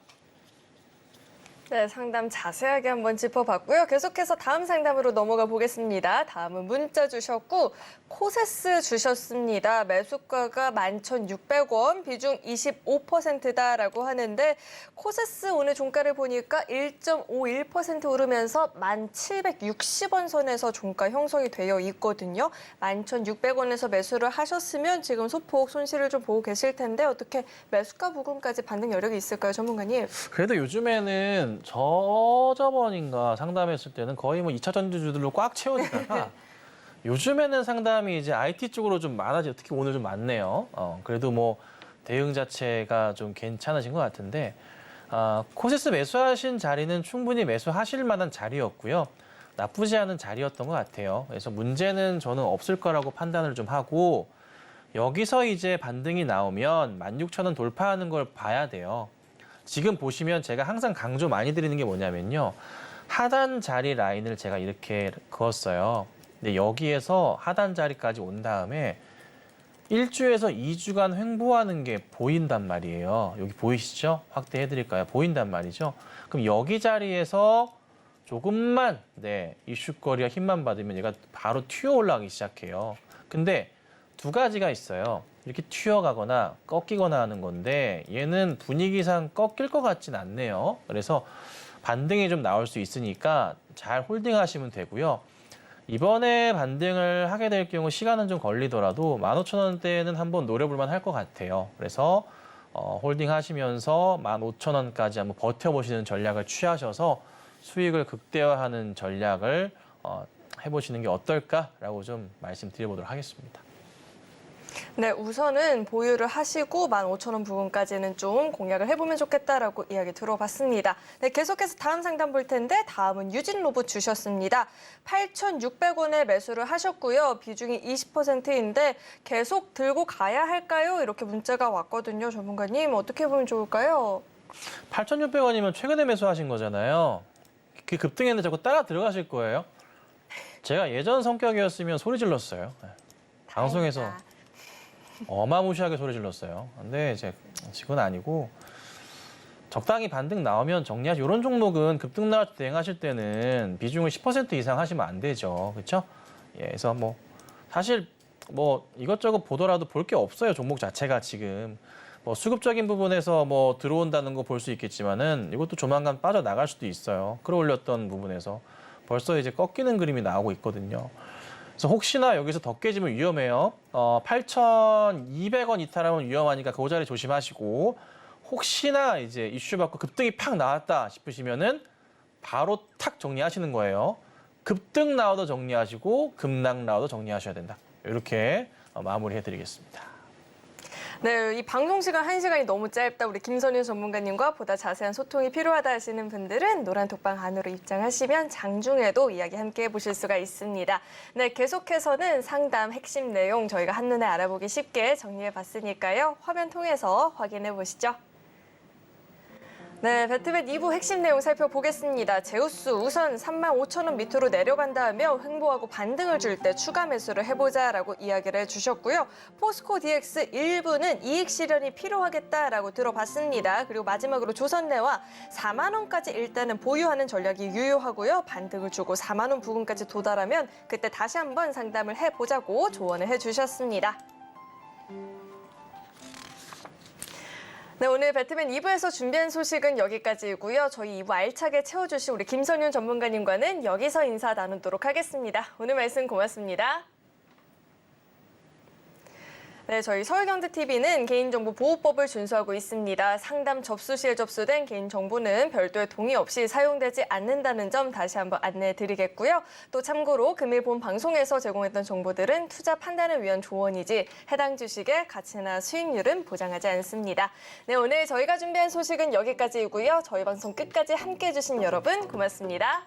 Speaker 3: 네, 상담 자세하게 한번 짚어봤고요. 계속해서 다음 상담으로 넘어가 보겠습니다. 다음은 문자 주셨고 코세스 주셨습니다. 매수가가 11,600원, 비중 25%다라고 하는데 코세스 오늘 종가를 보니까 1.51% 오르면서 1,760원 선에서 종가 형성이 되어 있거든요. 11,600원에서 매수를 하셨으면 지금 소폭 손실을 좀 보고 계실 텐데 어떻게 매수가 부분까지 반등 여력이 있을까요, 전문가님?
Speaker 2: 그래도 요즘에는 저번인가 상담했을 때는 거의 뭐 2차 전지주들로 꽉 채워지다가 요즘에는 상담이 이제 IT 쪽으로 좀 많아지고 특히 오늘 좀 많네요. 그래도 뭐 대응 자체가 좀 괜찮으신 것 같은데 코세스 매수하신 자리는 충분히 매수하실 만한 자리였고요. 나쁘지 않은 자리였던 것 같아요. 그래서 문제는 저는 없을 거라고 판단을 좀 하고 여기서 이제 반등이 나오면 16,000원 돌파하는 걸 봐야 돼요. 지금 보시면 제가 항상 강조 많이 드리는 게 뭐냐면요. 하단 자리 라인을 제가 이렇게 그었어요. 근데 여기에서 하단 자리까지 온 다음에 1주에서 2주간 횡보하는 게 보인단 말이에요. 여기 보이시죠? 확대해 드릴까요? 보인단 말이죠. 그럼 여기 자리에서 조금만 이슈거리가 힘만 받으면 얘가 바로 튀어 올라가기 시작해요. 근데 두 가지가 있어요. 이렇게 튀어가거나 꺾이거나 하는 건데 얘는 분위기상 꺾일 것 같진 않네요. 그래서 반등이 좀 나올 수 있으니까 잘 홀딩하시면 되고요. 이번에 반등을 하게 될 경우 시간은 좀 걸리더라도 15,000원대는 한번 노려볼만 할 것 같아요. 그래서 홀딩하시면서 15,000원까지 한번 버텨보시는 전략을 취하셔서 수익을 극대화하는 전략을 해보시는 게 어떨까라고 좀 말씀드려보도록 하겠습니다.
Speaker 3: 네, 우선은 보유를 하시고 15,000원 부분까지는 좀 공략을 해보면 좋겠다라고 이야기 들어봤습니다. 네, 계속해서 다음 상담 볼 텐데 다음은 유진 로봇 주셨습니다. 8,600원에 매수를 하셨고요. 비중이 20%인데 계속 들고 가야 할까요? 이렇게 문자가 왔거든요. 전문가님 어떻게 보면 좋을까요?
Speaker 2: 8,600원이면 최근에 매수하신 거잖아요. 그 급등했는데 자꾸 따라 들어가실 거예요. 제가 예전 성격이었으면 소리 질렀어요. 방송에서
Speaker 3: 다행이다.
Speaker 2: 어마무시하게 소리 질렀어요. 근데 이제 지금 아니고 적당히 반등 나오면 정리하시. 이런 종목은 급등 나올 때 대응하실 때는 비중을 10% 이상 하시면 안 되죠. 그렇죠? 예, 그래서 뭐 사실 뭐 이것저것 보더라도 볼 게 없어요. 종목 자체가 지금 뭐 수급적인 부분에서 뭐 들어온다는 거 볼 수 있겠지만은 이것도 조만간 빠져나갈 수도 있어요. 끌어올렸던 부분에서 벌써 이제 꺾이는 그림이 나오고 있거든요. 그래서 혹시나 여기서 더 깨지면 위험해요. 8,200원 이탈하면 위험하니까 그 자리 조심하시고 혹시나 이제 이슈 받고 급등이 팍 나왔다 싶으시면은 바로 탁 정리하시는 거예요. 급등 나와도 정리하시고 급락 나와도 정리하셔야 된다. 이렇게 마무리해드리겠습니다.
Speaker 3: 네, 이 방송 시간 1시간이 너무 짧다. 우리 김선윤 전문가님과 보다 자세한 소통이 필요하다 하시는 분들은 노란 톡방 안으로 입장하시면 장중에도 이야기 함께 해보실 수가 있습니다. 네, 계속해서는 상담 핵심 내용 저희가 한눈에 알아보기 쉽게 정리해봤으니까요. 화면 통해서 확인해 보시죠. 네, 배트맨 2부 핵심 내용 살펴보겠습니다. 제우스 우선 35,000원 밑으로 내려간다 하면 횡보하고 반등을 줄 때 추가 매수를 해보자라고 이야기를 해주셨고요. 포스코 DX 1부는 이익 실현이 필요하겠다라고 들어봤습니다. 그리고 마지막으로 조선내와 4만 원까지 일단은 보유하는 전략이 유효하고요. 반등을 주고 4만 원 부근까지 도달하면 그때 다시 한번 상담을 해보자고 조언을 해주셨습니다. 네, 오늘 배트맨 2부에서 준비한 소식은 여기까지이고요. 저희 2부 알차게 채워주신 우리 김선윤 전문가님과는 여기서 인사 나누도록 하겠습니다. 오늘 말씀 고맙습니다. 네, 저희 서울경제TV는 개인정보보호법을 준수하고 있습니다. 상담 접수 시에 접수된 개인정보는 별도의 동의 없이 사용되지 않는다는 점 다시 한번 안내해드리겠고요. 또 참고로 금일 본 방송에서 제공했던 정보들은 투자 판단을 위한 조언이지 해당 주식의 가치나 수익률은 보장하지 않습니다. 네, 오늘 저희가 준비한 소식은 여기까지이고요. 저희 방송 끝까지 함께해 주신 여러분 고맙습니다.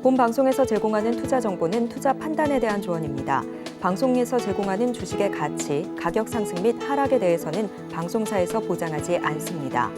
Speaker 1: 본 방송에서 제공하는 투자 정보는 투자 판단에 대한 조언입니다. 방송에서 제공하는 주식의 가치, 가격 상승 및 하락에 대해서는 방송사에서 보장하지 않습니다.